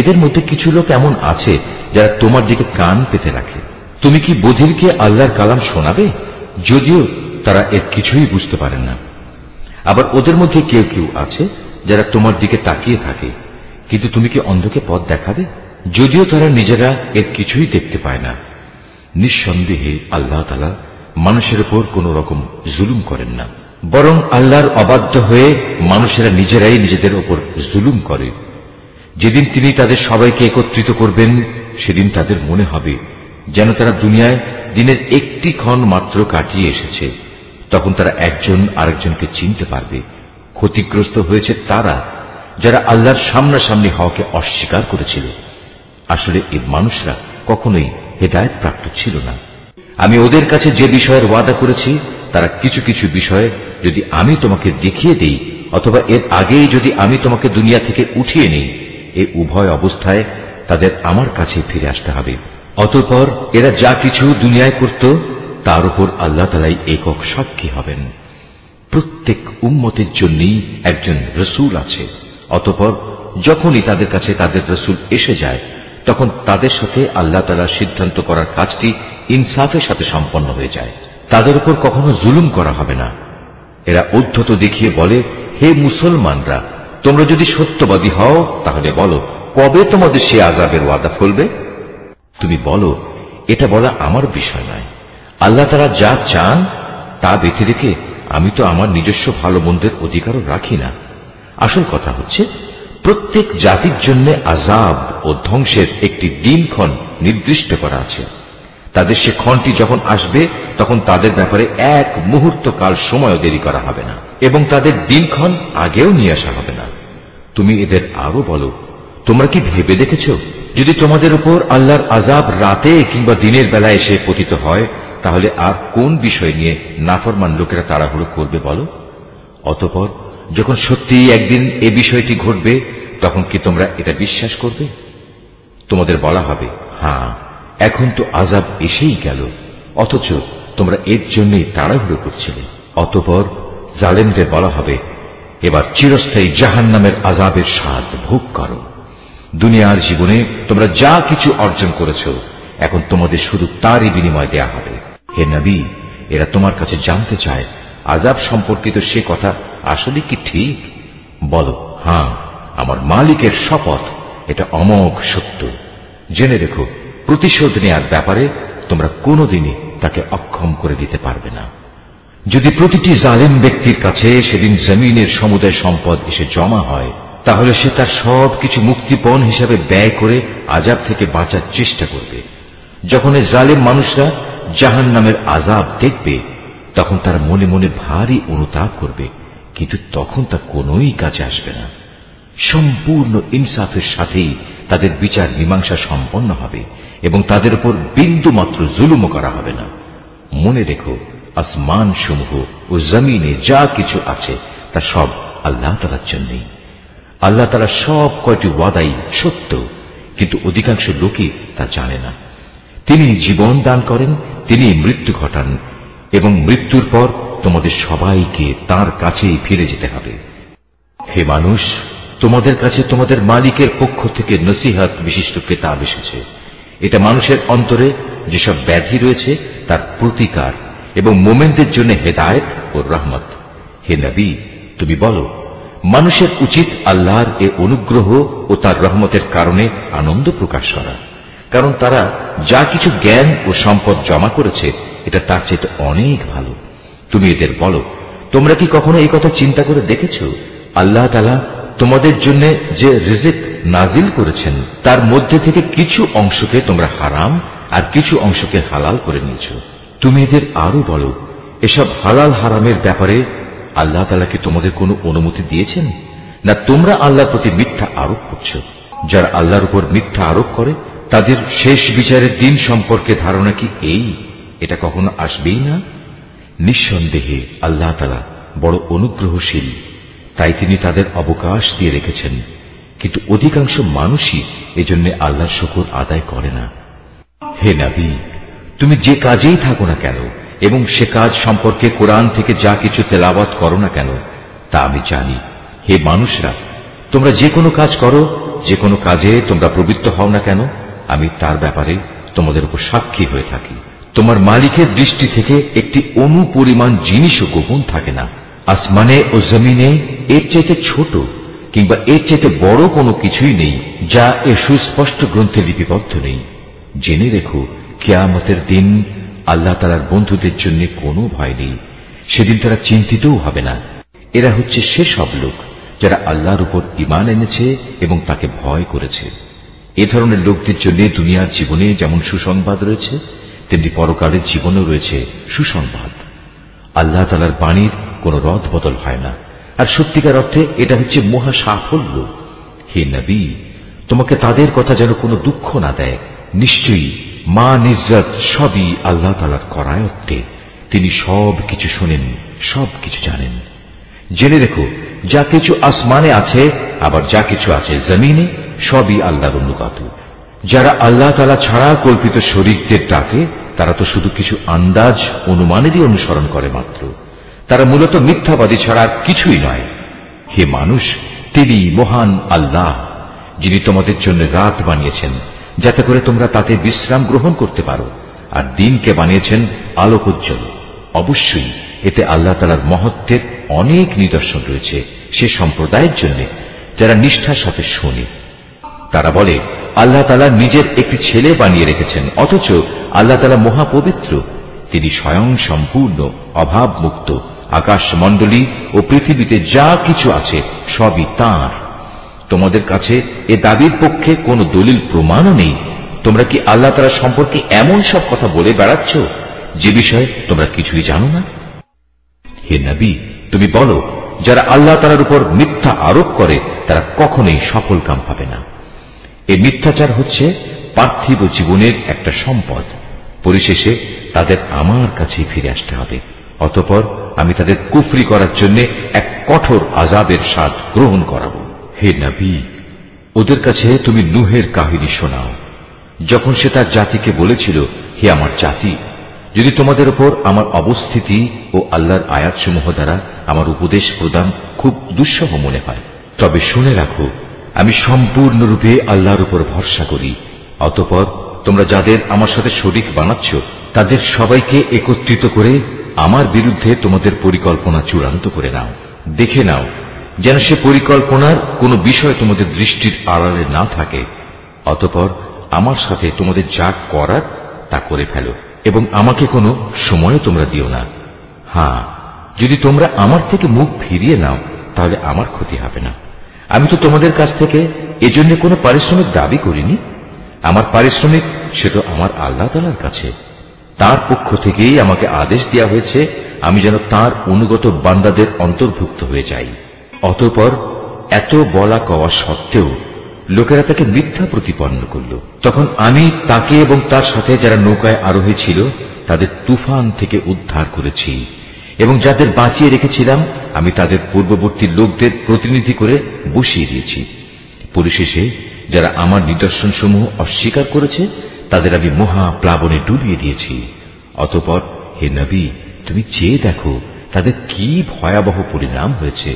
এদের মধ্যে কিছু লোক এমন আছে যারা তোমার দিকে কান পেতে রাখে। তুমি কি বধিরকে আল্লাহর কালাম শোনাবে, যদিও তারা এর কিছুই বুঝতে পারেন না? আবার ওদের মধ্যে কেউ কেউ আছে যারা তোমার দিকে তাকিয়ে থাকে, কিন্তু তুমি কি অন্ধকে পথ দেখাবে, যদিও তারা নিজেরা এর কিছুই দেখতে পায় না? নিঃসন্দেহে আল্লাহ তাআলা মানুষের উপর কোন রকম জুলুম করেন না, বরং আল্লাহর অবাধ্য হয়ে মানুষেরা নিজেরাই নিজেদের উপর জুলুম করে। যেদিন তিনি তাদের সবাইকে একত্রিত করবেন সেদিন তাদের মনে হবে যেন তারা দুনিয়ায় দিনের একটি ক্ষণ মাত্র কাটিয়ে এসেছে। তখন তারা একজন আরেকজনকে চিনতে পারবে। ক্ষতিগ্রস্ত হয়েছে তারা যারা আল্লাহর সামনাসামনি হওয়াকে অস্বীকার করেছিল। আসলে এই মানুষরা কখনোই হেদায়েত প্রাপ্ত ছিল না। আমি ওদের কাছে যে বিষয়ের ওয়াদা করেছি তারা কিছু কিছু বিষয়ে যদি আমি তোমাকে দেখিয়ে দেই অথবা এর আগেই যদি আমি তোমাকে দুনিয়া থেকে উঠিয়ে নেই, এই উভয় অবস্থায় তাদের আমার কাছে ফিরে আসতে হবে। অতঃপর এরা যা কিছু দুনিয়ায় করত তার উপর আল্লাহ তাআলাই একক সাক্ষী হবেন। প্রত্যেক উম্মতের জন্যই একজন রসুল আছে। অতঃপর যখনই তাদের কাছে তাদের রসুল এসে যায় তখন তাদের সাথে আল্লাহ তাআলার সিদ্ধান্ত করার কাজটি ইনসাফের সাথে সম্পন্ন হয়ে যায়। তাদের উপর কখনো জুলুম করা হবে না। এরা উদ্ধত দেখিয়ে বলে, হে মুসলমানরা, তোমরা যদি সত্যবাদী হও তাহলে বলো, কবে তোমাদের সে আযাবের ওয়াদা ফলবে? তুমি বলো, এটা বলা আমার বিষয় নয়। আল্লাহ তাআলা যা চান তা বেঁধে রেখে আমি তো আমার নিজস্ব ভালো মন্দের অধিকারও রাখি না। আসল কথা হচ্ছে, প্রত্যেক জাতির জন্য আযাব ও ধ্বংসের একটি দিনক্ষণ নির্দিষ্ট করা আছে। তাদের সে ক্ষণটি যখন আসবে তখন তাদের ব্যাপারে এক মুহূর্ত কাল সময়ও দেরি করা হবে না, এবং তাদের দিনক্ষণ আগেও নিয়ে আসা হবে না। তুমি এদের আরো বলো, তোমরা কি ভেবে দেখেছ, যদি তোমাদের উপর আল্লাহর আযাব রাতে কিংবা দিনের বেলা এসে পতিত হয়, তাহলে আর কোন বিষয় নিয়ে নাফরমান লোকেরা তাড়াহুড়ো করবে বলো? অতঃপর যখন সত্যিই একদিন এ বিষয়টি ঘটবে, তখন কি তোমরা এটা বিশ্বাস করবে? তোমাদের বলা হবে, হ্যাঁ, এখন তো আযাব এসেই গেল, অথচ তোমরা এর জন্যই তাড়াহুড়ো করছিলে। অতঃপর জালেমদের বলা হবে, এবার চিরস্থায়ী জাহান্নামের আযাবের স্বাদ ভোগ করো। দুনিয়ার জীবনে তোমরা যা কিছু অর্জন করেছ, এখন তোমাদের শুধু তারই বিনিময় দেয়া হবে। হে নবী, এরা তোমার কাছে জানতে চায় আযাব সম্পর্কিত সে কথা আসলে কি ঠিক? বলো, হ্যাঁ, আমার মালিকের শপথ, এটা অমোঘ সত্য। জেনে রেখো, প্রতিশোধ নেয়ার ব্যাপারে তোমরা কোনোদিনই তাকে অক্ষম করে দিতে পারবে না। যদি প্রতিটি জালেম ব্যক্তির কাছে সেদিন জমিনের সমুদায় সম্পদ এসে জমা হয়, তাহলে সে তার সবকিছু মুক্তিপণ হিসাবে ব্যয় করে আযাব থেকে বাঁচার চেষ্টা করবে। যখন এই জালেম মানুষরা জাহান্নামের আযাব দেখবে, তখন তারা মনে মনে ভারী অনুতাপ করবে, কিন্তু তখন তা কোনোই কাজে আসবে না। সম্পূর্ণ ইনসাফের সাথেই তাদের বিচার মীমাংসা সম্পন্ন হবে এবং তাদের উপর বিন্দু মাত্র জুলুমও করা হবে না। মনে রেখো, আসমান সমূহ ও জমিনে যা কিছু আছে তা সব আল্লাহ তাআলার জন্যই। আল্লাহ তাআলা সব কয়টি ওয়াদাই সত্য, কিন্তু অধিকাংশ লোকই তা জানে না। তিনি জীবন দান করেন, তিনি মৃত্যু ঘটান, এবং মৃত্যুর পর তোমাদের সবাইকে তার কাছেই ফিরে যেতে হবে। হে মানুষ, তোমাদের কাছে তোমাদের মালিকের পক্ষ থেকে নসিহত বিশিষ্ট কিতাব এসেছে। এটা মানুষের অন্তরে যেসব ব্যাধি রয়েছে তার প্রতিকার এবং মোমেনদের জন্য হেদায়েত ও রহমত। হে নবী, তুমি বলো, মানুষের উচিত আল্লাহর এ অনুগ্রহ ও তার রহমতের কারণে আনন্দ প্রকাশ করা, কারণ তারা যা কিছু জ্ঞান ও সম্পদ জমা করেছে এটা তার চেয়ে অনেক ভালো। তুমি এদের বলো, তোমরা কি কখনো এই কথা চিন্তা করে দেখেছ, আল্লাহ তাআলা তোমাদের জন্য যে রিজিক নাজিল করেছেন তার মধ্যে থেকে কিছু অংশকে তোমরা হারাম আর কিছু অংশকে হালাল করে নিয়েছ। তুমি এদের আরো বলো, এসব হালাল হারামের ব্যাপারে আল্লাহ তাআলা কি তোমাদের কোনো অনুমতি দিয়েছেন, না তোমরা আল্লাহর প্রতি মিথ্যা আরোপ করছ? যারা আল্লাহর উপর মিথ্যা আরোপ করে তাদের শেষ বিচারের দিন সম্পর্কে ধারণা কি এই, এটা কখনো আসবেই না? নিঃসন্দেহে আল্লাহ তাআলা বড় অনুগ্রহশীল, তাই তিনি তাদের অবকাশ দিয়ে রেখেছেন, কিন্তু অধিকাংশ মানুষই এজন্য আল্লাহর শুকর আদায় করে না। হে নবী, তুমি যে কাজেই থাকো না কেন এবং সে কাজ সম্পর্কে কোরআন থেকে যা কিছু তেলাওয়াত করো না কেন তা আমি জানি। হে মানুষরা, তোমরা যে কোনো কাজ করো, যে কোনো কাজে তোমরা প্রবৃত্ত হও না কেন, আমি তার ব্যাপারে তোমাদের উপর সাক্ষী হয়ে থাকি। তোমার মালিকের দৃষ্টি থেকে একটি অণু পরিমাণ জিনিসও গোপন থাকে না। আসমানে ও জমিনে এর চাইতে ছোট কিংবা এর চাইতে বড় কোনো কিছুই নেই যা এ সুস্পষ্ট গ্রন্থে লিপিবদ্ধ নেই। জেনে রেখো, কিয়ামতের দিন আল্লাহ তাআলার বন্ধুদের জন্য কোনো ভয় নেই। সেদিন তারা চিন্তিতও হবে না। এরা হচ্ছে সেসব লোক যারা আল্লাহর উপর ঈমান এনেছে এবং তাকে ভয় করেছে। এ ধরনের লোকদের জন্য দুনিয়ার জীবনে যেমন সুসংবাদ রয়েছে, তেমনি পরকালের জীবনেও রয়েছে সুসংবাদ। আল্লাহ তাআলার বাণীর কোন রদ বদল হয় না, আর সত্যিকার অর্থে এটা হচ্ছে মহা সাফল্য। হে নবী, তোমাকে তাদের কথা যেন কোনো দুঃখ না দেয়। নিশ্চয়ই মান ইজ্জত সবই আল্লাহ তাআলার করায়ত্তে। তিনি সব কিছু শোনেন, সব কিছু জানেন। জেনে রেখো, যা কিছু আসমানে আছে আবার যা কিছু আছে জমিনে, সবই আল্লাহর অনুগত। যারা আল্লাহ তাআলা ছাড়া কল্পিত শরীকদের ডাকে, তারা তো শুধু কিছু আন্দাজ অনুমানেরই অনুসরণ করে মাত্র। তারা মূলত মিথ্যাবাদী ছাড়া আর কিছুই নয়। হে মানুষ, তিনি মহান আল্লাহ, যিনি তোমাদের জন্য রাত বানিয়েছেন, যাতে করে তোমরা তাতে বিশ্রাম গ্রহণ করতে পারো, আর দিনকে বানিয়েছেন আলোকোজ্জ্বল। অবশ্যই এতে আল্লাহ তাআলার মহত্বের অনেক নিদর্শন রয়েছে সে সম্প্রদায়ের জন্য যারা নিষ্ঠার সাথে শোনে। তারা বলে আল্লাহ তাআলা নিজের একটি ছেলে বানিয়ে রেখেছেন, অথচ আল্লাহ তাআলা মহাপবিত্র, তিনি স্বয়ং সম্পূর্ণ অভাবমুক্ত। আকাশমণ্ডলী ও পৃথিবীতে যা কিছু আছে সবই তাঁর। তোমাদের কাছে এ দাবির পক্ষে কোনো দলিল প্রমাণও নেই। তোমরা কি আল্লাহ তাআলা সম্পর্কে এমন সব কথা বলে বেড়াচ্ছ যে বিষয়ে তোমরা কিছুই জানো না? হে নবী, তুমি বলো, যারা আল্লাহ তাআলার উপর মিথ্যা আরোপ করে তারা কখনোই সফল কাম পাবে না। এই মিথ্যাচার হচ্ছে পার্থিব জীবনের একটা সম্পদ। পরিশেষে তাদের আমার কাছেই ফিরে আসতে হবে। অতঃপর আমি তাদের কুফরি করার জন্য এক কঠোর আযাবের স্বাদ গ্রহণ করাবো। হে নবী, ওদের কাছে তুমি নূহের কাহিনী শোনাও, যখন সে তার জাতিকে বলেছিল, হে আমার জাতি, যদি তোমাদের উপর আমার অবস্থিতি ও আল্লাহর আয়াতসমূহ দ্বারা আমার উপদেশ প্রদান খুব দুঃসহ মনে হয়, তবে শুনে রাখো, আমি সম্পূর্ণরূপে আল্লাহর উপর ভরসা করি। অতঃপর তোমরা যাদের আমার সাথে শরীক বানাচ্ছ তাদের সবাইকে একত্রিত করে আমার বিরুদ্ধে তোমাদের পরিকল্পনা চূড়ান্ত করে নাও। দেখে নাও যেন সে পরিকল্পনার কোনো বিষয় তোমাদের দৃষ্টির আড়ালে না থাকে। অতঃপর আমার সাথে তোমাদের যা করার তা করে ফেলো এবং আমাকে কোনো সময় তোমরা দিও না। হ্যাঁ, যদি তোমরা আমার থেকে মুখ ফিরিয়ে নাও তাহলে আমার ক্ষতি হবে না। আমি তো তোমাদের কাছ থেকে এজন্য কোনো পারিশ্রমিক দাবি করিনি। আমার পারিশ্রমিক সে তো আমার আল্লাহ তাআলার কাছে। তার পক্ষ থেকেই আমাকে আদেশ দেওয়া হয়েছে আমি যেন তার অনুগত বান্দাদের অন্তর্ভুক্ত হয়ে যাই। অতঃপর এত বলা কওয়া সত্ত্বেও লোকেরা তাকে মিথ্যা প্রতিপন্ন করল। তখন আমি তাকে এবং তার সাথে যারা নৌকায় আরোহী ছিল তাদের তুফান থেকে উদ্ধার করেছি, এবং যাদের বাঁচিয়ে রেখেছিলাম আমি তাদের পূর্ববর্তী লোকদের প্রতিনিধি করে বসিয়ে দিয়েছি। পরিশেষে যারা আমার নিদর্শনসমূহ অস্বীকার করেছে তাদের আমি মহা প্লাবনে ডুবিয়ে দিয়েছি। অতঃপর হে নবী, তুমি চেয়ে দেখো তাদের কি ভয়াবহ পরিণাম হয়েছে,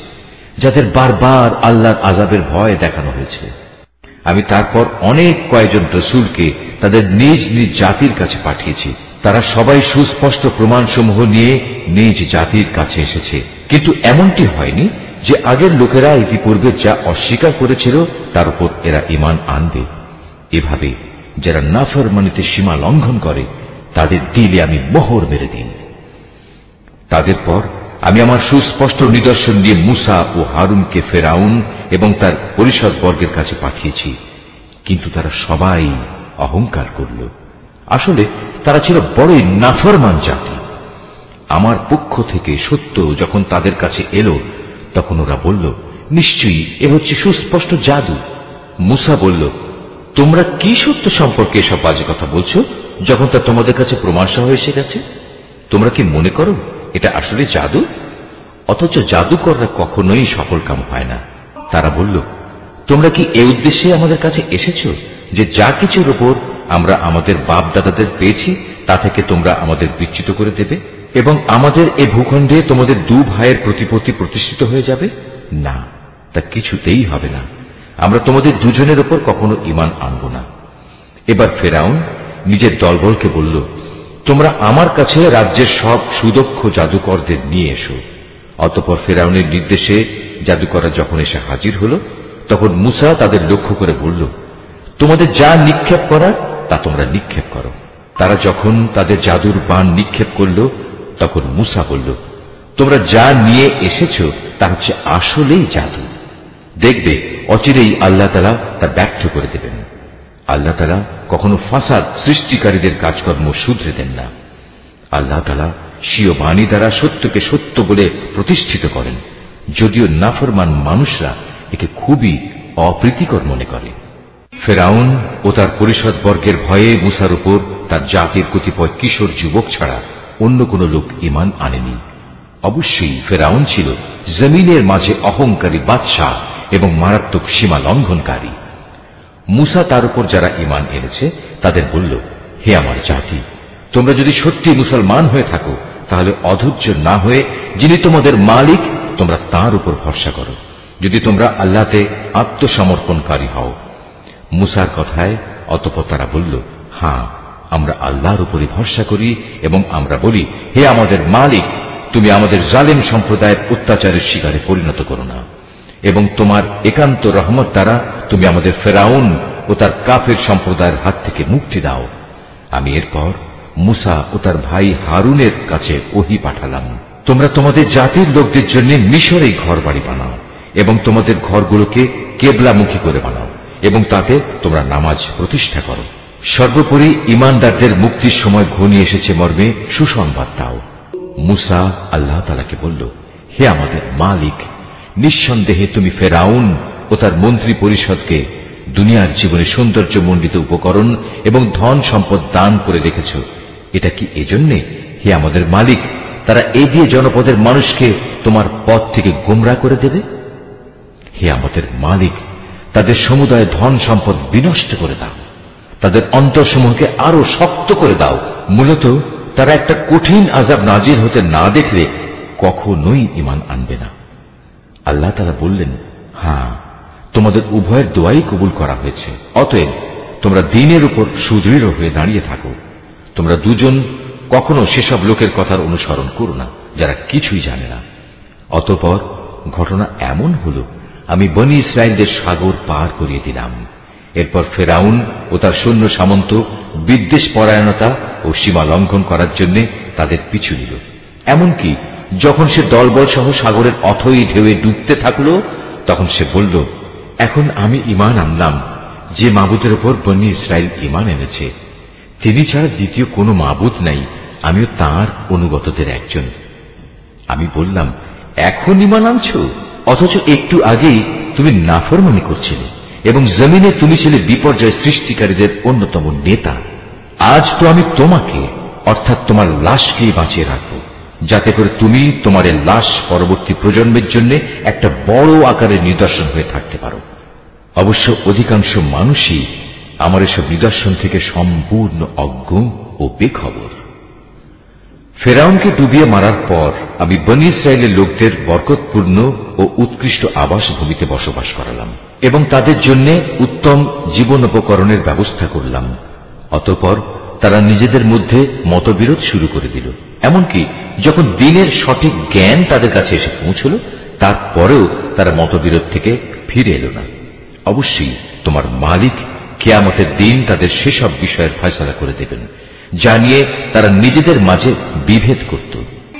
যাদের বারবার আল্লাহর আযাবের ভয় দেখানো হয়েছে। আমি তারপর অনেক কয়েকজন রাসূলকে তাদের নিজ নিজ জাতির কাছে পাঠিয়েছি। তারা সবাই সুস্পষ্ট প্রমাণসমূহ নিয়ে নিজ জাতির কাছে এসেছে, কিন্তু এমনটি হয়নি যে আগের লোকেরা ইতিপূর্বে যা অস্বীকার করেছিল তার উপর এরা ঈমান আনবে। এভাবে যারা নাফরমানিতে সীমা লঙ্ঘন করে তাদের দিলে আমি মোহর মেরে দিই। তাদের পর আমি আমার সুস্পষ্ট নিদর্শন দিয়ে মূসা ও হারুনকে ফেরাউন এবং তার পরিষদ বর্গের কাছে পাঠিয়েছি, কিন্তু তারা সবাই অহংকার করল। আসলে তারা ছিল বড়ই নাফরমান জাতি। আমার পক্ষ থেকে সত্য যখন তাদের কাছে এলো তখন ওরা বলল, নিশ্চয়ই এ হচ্ছে সুস্পষ্ট জাদু। মূসা বলল, তোমরা কি সত্য সম্পর্কে এসব বাজে কথা বলছো যখন তা তোমাদের কাছে প্রমাণ সহ এসে গেছে? তোমরা কি মনে করো এটা আসলে জাদু? অথচ জাদুকররা কখনোই সফল কাম হয় না। তারা বলল, তোমরা কি এ উদ্দেশ্যে আমাদের কাছে এসেছো যে যা কিছুর উপর আমরা আমাদের বাপ দাদাদের পেয়েছি তা থেকে তোমরা আমাদের বিচ্যুত করে দেবে এবং আমাদের এ ভূখণ্ডে তোমাদের দু ভাইয়ের প্রতিপত্তি প্রতিষ্ঠিত হয়ে যাবে? না, তা কিছুতেই হবে না। আমরা তোমাদের দুজনের উপর কখনো ঈমান আনব না। এবার ফেরাউন নিজের দলবলকে বলল, তোমরা আমার কাছে রাজ্যের সব সুদক্ষ জাদুকরদের নিয়ে এসো। অতঃপর ফেরাউনের নির্দেশে জাদুকররা যখন এসে হাজির হল তখন মূসা তাদের লক্ষ্য করে বলল, তোমাদের যা নিক্ষেপ করার তা তোমরা নিক্ষেপ করো। তারা যখন তাদের জাদুর বাণ নিক্ষেপ করল তখন মূসা বলল, তোমরা যা নিয়ে এসেছো তা হচ্ছে আসলেই জাদু। দেখবে অচিরেই আল্লাহ তাআলা তা ব্যর্থ করে দেবেন। আল্লাহ তাআলা কখনো ফাসাদ সৃষ্টিকারীদের কাজকর্ম শুধরে দেন না। আল্লাহ তাআলা স্বীয় বাণী দ্বারা সত্যকে সত্য বলে প্রতিষ্ঠিত করেন, যদিও নাফরমান মানুষরা একে খুবই অপ্রীতিকর মনে করে। ফেরাউন ও তার পরিষদ বর্গের ভয়ে মূসার উপর তার জাতির কতিপয় কিশোর যুবক ছাড়া অন্য কোন লোক ঈমান আনেনি। অবশ্যই ফেরাউন ছিল জমিনের মাঝে অহংকারী বাদশাহ এবং মারাত্মক সীমা লঙ্ঘনকারী। মূসা তার উপর যারা ঈমান এনেছে তাদের বলল, হে আমার জাতি, তোমরা যদি সত্যি মুসলমান হয়ে থাকো তাহলে অধৈর্য না হয়ে যিনি তোমাদের মালিক তোমরা তাঁর উপর ভরসা করো, যদি তোমরা আল্লাহতে আত্মসমর্পণকারী হও। মূসার কথায় অতঃপর তারা বলল, হ্যাঁ, আমরা আল্লাহর উপরে ভরসা করি এবং আমরা বলি, হে আমাদের মালিক, তুমি আমাদের জালেম সম্প্রদায়ের অত্যাচারের শিকারে পরিণত করো না এবং তোমার একান্ত রহমত দ্বারা তুমি আমাদের ফেরাউন ও তার কাফের সম্প্রদায়ের হাত থেকে মুক্তি দাও। আমি এরপর মুসা ও তার ভাই হারুনের কাছে ওহী পাঠালাম, তোমরা তোমাদের জাতির লোকদের জন্য মিশরে ঘর বাড়ি বানাও এবং তোমাদের ঘরগুলোকে কেবলামুখী করে বানাও এবং তাতে তোমরা নামাজ প্রতিষ্ঠা করো। সর্বোপরি ঈমানদারদের মুক্তির সময় ঘনিয়ে এসেছে মর্মে সুসংবাদ দাও। মুসা আল্লাহ তাআলাকে বলল, হে আমাদের মালিক, নিঃসন্দেহে তুমি ফেরাউন ও তার মন্ত্রী পরিষদকে দুনিয়ার জীবনে সৌন্দর্যমণ্ডিত উপকরণ এবং ধন সম্পদ দান করে রেখেছ। এটা কি এজন্যে, হে আমাদের মালিক, তারা এই দিয়ে জনপদের মানুষকে তোমার পথ থেকে গোমরা করে দেবে? হে আমাদের মালিক, তাদের সমুদায় ধন সম্পদ বিনষ্ট করে দাও, তাদের অন্তরসমূহকে আরো শক্ত করে দাও। মূলত তারা একটা কঠিন আযাব নাজিল হতে না দেখলে কখনোই ঈমান আনবে না। আল্লাহ তাআলা বললেন, হ্যাঁ, তোমাদের উভয়ের দোয়াই কবুল করা হয়েছে। অতএব তোমরা দ্বীনের উপর সুদৃঢ় হয়ে দাঁড়িয়ে থাকো। তোমরা দুজন কখনো সেসব লোকের কথার অনুসরণ করো না যারা কিছুই জানে না। অতঃপর ঘটনা এমন হল, আমি বনী ইসরায়েলদের সাগর পার করিয়ে দিলাম। এরপর ফেরাউন ও তার সৈন্য সামন্ত বিদ্বেষ পরায়ণতা ও সীমা লঙ্ঘন করার জন্য তাদের পিছু নিল। এমনকি যখন সে দলবল সহ সাগরের অথই ঢেউয়ে ডুবতে থাকল, তখন সে বলল, এখন আমি ঈমান আনলাম যে মাবুদের উপর বনী ইসরায়েল ঈমান এনেছে, তিনি ছাড়া দ্বিতীয় কোনো মাবুদ নাই, আমিও তাঁর অনুগতদের একজন। আমি বললাম, এখন ঈমান আনছো, অথচ একটু আগেই তুমি নাফরমানি করছিলে এবং জমিনে তুমি ছিলে বিপর্যয় সৃষ্টিকারীদের অন্যতম নেতা। আজ তো আমি তোমাকে, অর্থাৎ তোমার লাশকেই বাঁচিয়ে রাখবো, যাতে করে তুমি তোমার এই লাশ পরবর্তী প্রজন্মের জন্য একটা বড় আকারের নিদর্শন হয়ে থাকতে পারো। অবশ্য অধিকাংশ মানুষই আমার এসব নিদর্শন থেকে সম্পূর্ণ অজ্ঞ ও বেখবর। ফেরাউনকে ডুবিয়ে মারার পর আমি বনী ইসরায়েলের লোকদের বরকতপূর্ণ ও উৎকৃষ্ট আবাসভূমিতে বসবাস করালাম এবং তাদের জন্য উত্তম জীবনোপকরণের ব্যবস্থা করলাম। অতঃপর তারা নিজেদের মধ্যে মতবিরোধ শুরু করে দিল। এমনকি যখন দিনের সঠিক জ্ঞান তাদের কাছে এসে পৌঁছল, তারপরেও তারা মতবিরোধ থেকে ফিরে এলো না। অবশ্যই তোমার মালিক কিয়ামতের দিন তাদের সেসব বিষয়ের ফয়সালা করে দেবেন যা নিয়ে তারা নিজেদের মাঝে বিভেদ করত।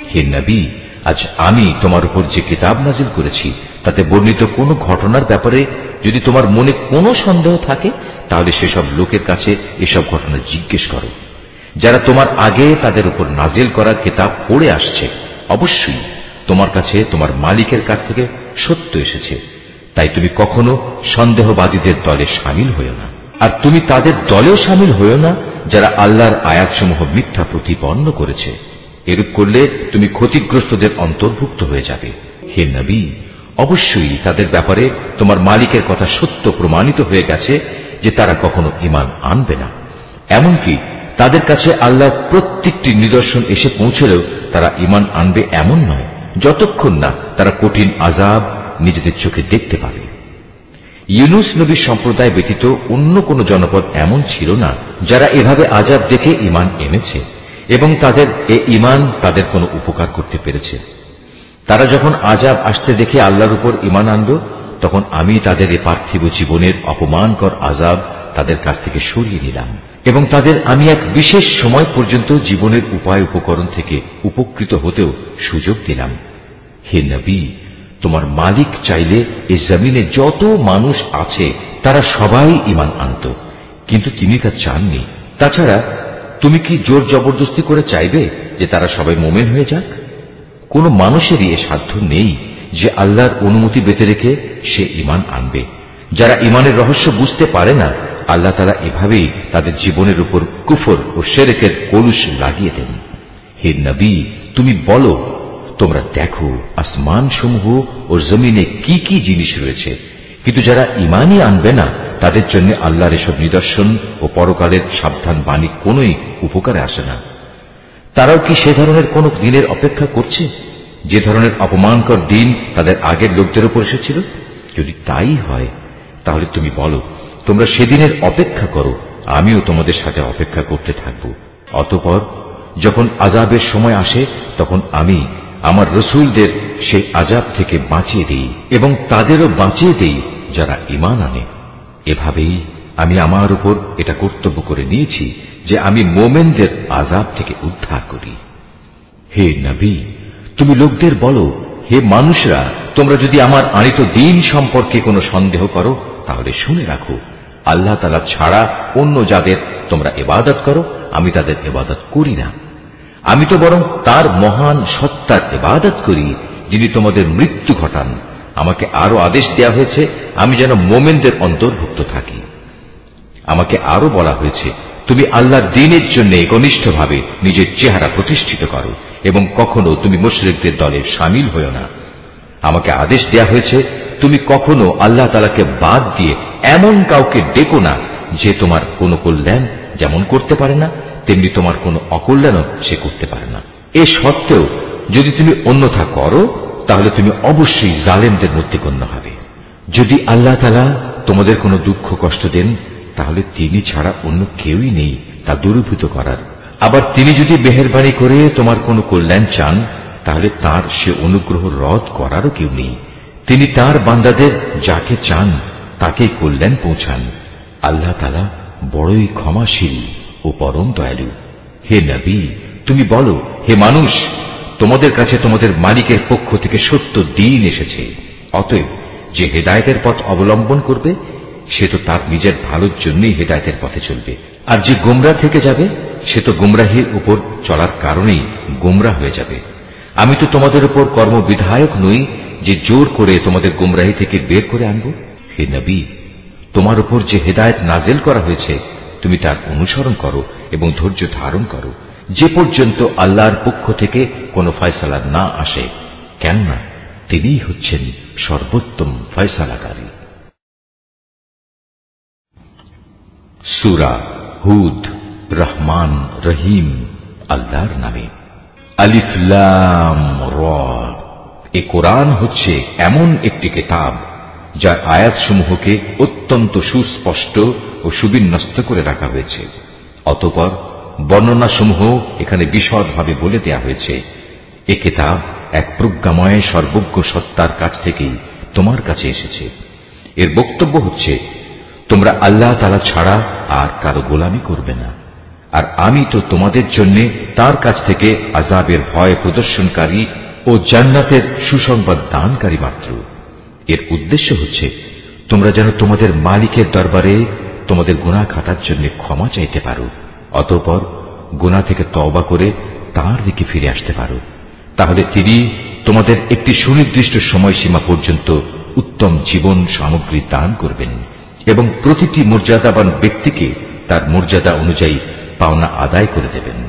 হে নবী, আজ আমি তোমার উপর যে কিতাব নাজিল করেছি তাতে বর্ণিত কোনো ঘটনার ব্যাপারে যদি তোমার মনে কোনো সন্দেহ থাকে, তাহলে সেসব লোকের কাছে এসব ঘটনা জিজ্ঞেস করো যারা তোমার আগে তাদের উপর নাজিল করা কিতাব পড়ে আসছে। অবশ্যই তোমার কাছে তোমার মালিকের কাছ থেকে সত্য এসেছে, তাই তুমি কখনো সন্দেহবাদীদের দলে শামিল হইও না। আর তুমি তাদের দলেও শামিল হইও না যারা আল্লাহর আয়াতসমূহ মিথ্যা প্রতিপন্ন করেছে। এরূপ করলে তুমি ক্ষতিগ্রস্তদের অন্তর্ভুক্ত হয়ে যাবে। হে নবী, অবশ্যই তাদের ব্যাপারে তোমার মালিকের কথা সত্য প্রমাণিত হয়ে গেছে যে তারা কখনো ঈমান আনবে না। এমনকি তাদের কাছে আল্লাহর প্রত্যেকটি নিদর্শন এসে পৌঁছলেও তারা ঈমান আনবে এমন নয়, যতক্ষণ না তারা কঠিন আযাব নিজেদের চোখে দেখতে পাবে। ইউনুস নবীর সম্প্রদায় ব্যতীত অন্য কোন জনপদ এমন ছিল না যারা এভাবে আযাব দেখে ঈমান এনেছে এবং তাদের এ ঈমান তাদের কোনো উপকার করতে পেরেছে। তারা যখন আযাব আসতে দেখে আল্লাহর উপর ঈমান আনল, তখন আমি তাদের এ পার্থিব জীবনের অপমানকর আযাব তাদের কাছ থেকে সরিয়ে নিলাম এবং তাদের আমি এক বিশেষ সময় পর্যন্ত জীবনের উপায় উপকরণ থেকে উপকৃত হতেও সুযোগ দিলাম। হে নবী, তোমার মালিক চাইলে এই জমিনে যত মানুষ আছে তারা সবাই ঈমান আনত, কিন্তু তিনি তা চাননি। তাছাড়া তুমি কি জোর জবরদস্তি করে চাইবে যে তারা সবাই মুমিন হয়ে যাক? কোন মানুষেরই এ সাধ্য নেই যে আল্লাহর অনুমতি বেঁধে রেখে সে ঈমান আনবে। যারা ঈমানের রহস্য বুঝতে পারে না, আল্লাহ তাআলা এভাবেই তাদের জীবনের উপর কুফর ও শিরকের কলুষ লাগিয়ে দেন। হে নবী, তুমি বলো, তোমরা দেখো আসমান সমূহ ও জমিনে কি কি জিনিস রয়েছে, কিন্তু যারা ঈমানই আনবে না তাদের জন্য আল্লাহর এসব নিদর্শন ও পরকালের সাবধান বাণী কোনই উপকারে আসে না। তারাও কি সে ধরনের কোন দিনের অপেক্ষা করছে যে ধরনের অপমানকর দিন তাদের আগের লোকদের উপর এসেছিল? যদি তাই হয়, তাহলে তুমি বলো, তোমরা সেদিনের অপেক্ষা করো আমিও তোমাদের সাথে অপেক্ষা করতে থাকব। অতঃপর যখন আযাবের সময় আসে তখন আমি আমার রসুলদের সেই আযাব থেকে বাঁচিয়ে দিই এবং তাদেরও বাঁচিয়ে দিই যারা ঈমান আনে। এভাবেই আমি আমার উপর এটা কর্তব্য করে নিয়েছি যে আমি মোমেনদের আযাব থেকে উদ্ধার করি। হে নবী, তুমি লোকদের বলো, হে মানুষরা, তোমরা যদি আমার আনিত দ্বীন সম্পর্কে কোনো সন্দেহ করো তাহলে শুনে রাখো, আল্লাহ তাআলা ছাড়া অন্য যাদের তোমরা ইবাদত করো আমি তাদের ইবাদত করি না। আমি তো বরং তার মহান সত্তার ইবাদত করি যিনি তোমাদের মৃত্যু ঘটান। আমাকে আরো আদেশ দেয়া হয়েছে আমি যেন মোমেনদের অন্তর্ভুক্ত থাকি। আমাকে আরো বলা হয়েছে তুমি আল্লাহর দ্বীনের জন্য ঘনিষ্ঠভাবে নিজের চেহারা প্রতিষ্ঠিত করো এবং কখনো তুমি মুশরিকদের দলে শামিল হও না। আমাকে আদেশ দেয়া হয়েছে তুমি কখনো আল্লাহ তাআলাকে বাদ দিয়ে এমন কাউকে ডেকো না যে তোমার কোনো কল্যাণ যেমন করতে পারে না তেমনি তোমার কোনো অকল্যাণও সে করতে পারে না। এ সত্ত্বেও যদি তুমি অন্যথা করো তাহলে তুমি অবশ্যই জালেমদের মধ্যে গণ্য হবে। যদি আল্লাহ তাআলা তোমাদের কোনো দুঃখ কষ্ট দেন তাহলে তিনি ছাড়া অন্য কেউই নেই তা দূরীভূত করার। আবার তিনি যদি মেহেরবানি করে তোমার কোনো কল্যাণ চান তাহলে তার সে অনুগ্রহ রদ করারও কেউ নেই। তিনি তার বান্দাদের যাকে চান তাকেই কল্যাণ পৌঁছান। আল্লাহ তাআলা বড়ই ক্ষমাশীল ও পরম দয়ালু। হে নবী, তুমি বলো, হে মানুষ, তোমাদের কাছে তোমাদের মালিকের পক্ষ থেকে সত্য দ্বীন এসেছে। অতএব যে হেদায়েতের পথ অবলম্বন করবে সে তো তার নিজের ভালোর জন্যই হেদায়েতের পথে চলবে, আর যে গোমরাহ থেকে যাবে সে তো গোমরাহির উপর চলার কারণেই গোমরাহ হয়ে যাবে। আমি তো তোমাদের উপর কর্মবিধায়ক নই যে জোর করে তোমাদের গোমরাহি থেকে বের করে আনব। হে নবী, তোমার উপর যে হেদায়েত নাযিল করা হয়েছে তুমি তার অনুসরণ করো এবং ধৈর্য ধারণ করো যে পর্যন্ত আল্লাহর পক্ষ থেকে কোনো ফয়সালা না আসে, কেননা তিনিই হচ্ছেন সর্বোত্তম ফয়সালাকারী। সূরা হুদ। রহমান রহিম আল্লাহর নামে। আলিফ লাম র। এ কোরআন হচ্ছে এমন একটি কিতাব যার আয়াতসমূহকে অত্যন্ত সুস্পষ্ট ও সুবিন্যস্ত করে রাখা হয়েছে। অতঃপর বর্ণনাসমূহ এখানে বিশদভাবে বলে দেয়া হয়েছে। এ কিতাব এক প্রজ্ঞাময় সর্বজ্ঞ সত্তার কাছ থেকেই তোমার কাছে এসেছে। এর বক্তব্য হচ্ছে তোমরা আল্লাহ তাআলা ছাড়া আর কারো গোলামি করবে না, আর আমি তো তোমাদের জন্য তার কাছ থেকে আযাবের ভয় প্রদর্শনকারী ও জান্নাতের সুসংবাদ দানকারী মাত্র। এর উদ্দেশ্য হচ্ছে তোমরা যেন তোমাদের মালিকের দরবারে তোমাদের গুনাহ খাটার জন্য ক্ষমা চাইতে পারো, অতঃপর গুনাহ থেকে তওবা করে তাঁর দিকে ফিরে আসতে পারো। তাহলে তিনি তোমাদের একটি সুনির্দিষ্ট সময়সীমা পর্যন্ত উত্তম জীবন সামগ্রী দান করবেন এবং প্রতিটি মর্যাদাবান ব্যক্তিকে তার মর্যাদা অনুযায়ী পাওনা আদায় করে দেবেন।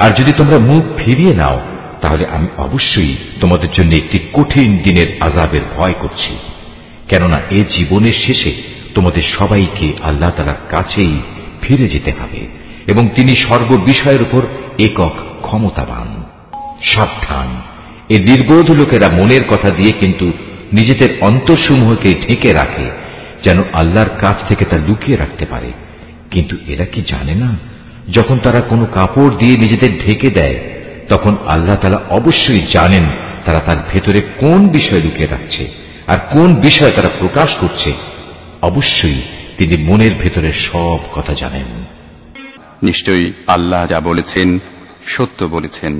আর যদি তোমরা মুখ ফিরিয়ে নাও তাহলে আমি অবশ্যই তোমাদের জন্য একটি কঠিন দিনের আযাবের ভয় করছি, কেননা এ জীবনের শেষে তোমাদের সবাইকে আল্লাহ তাআলার কাছেই ফিরে যেতে হবে এবং তিনি সর্ববিষয়ের উপর একক ক্ষমতাবান। সাবধান, এ নির্বোধ লোকেরা মনের কথা দিয়ে কিন্তু নিজেদের অন্তরসমূহকে ঢেকে রাখে যেন আল্লাহর কাছ থেকে তা লুকিয়ে রাখতে পারে। কিন্তু এরা কি জানে না যখন তারা কোনো কাপড় দিয়ে নিজেদের ঢেকে দেয় তখন আল্লাহ তাআলা অবশ্যই জানেন তারা তার ভেতরে কোন বিষয় লুকিয়ে রাখছে আর কোন বিষয় তারা প্রকাশ করছে। অবশ্যই তিনি মনের ভেতরে সব কথা জানেন। নিশ্চয়ই আল্লাহ যা বলেছেন সত্য বলেছেন।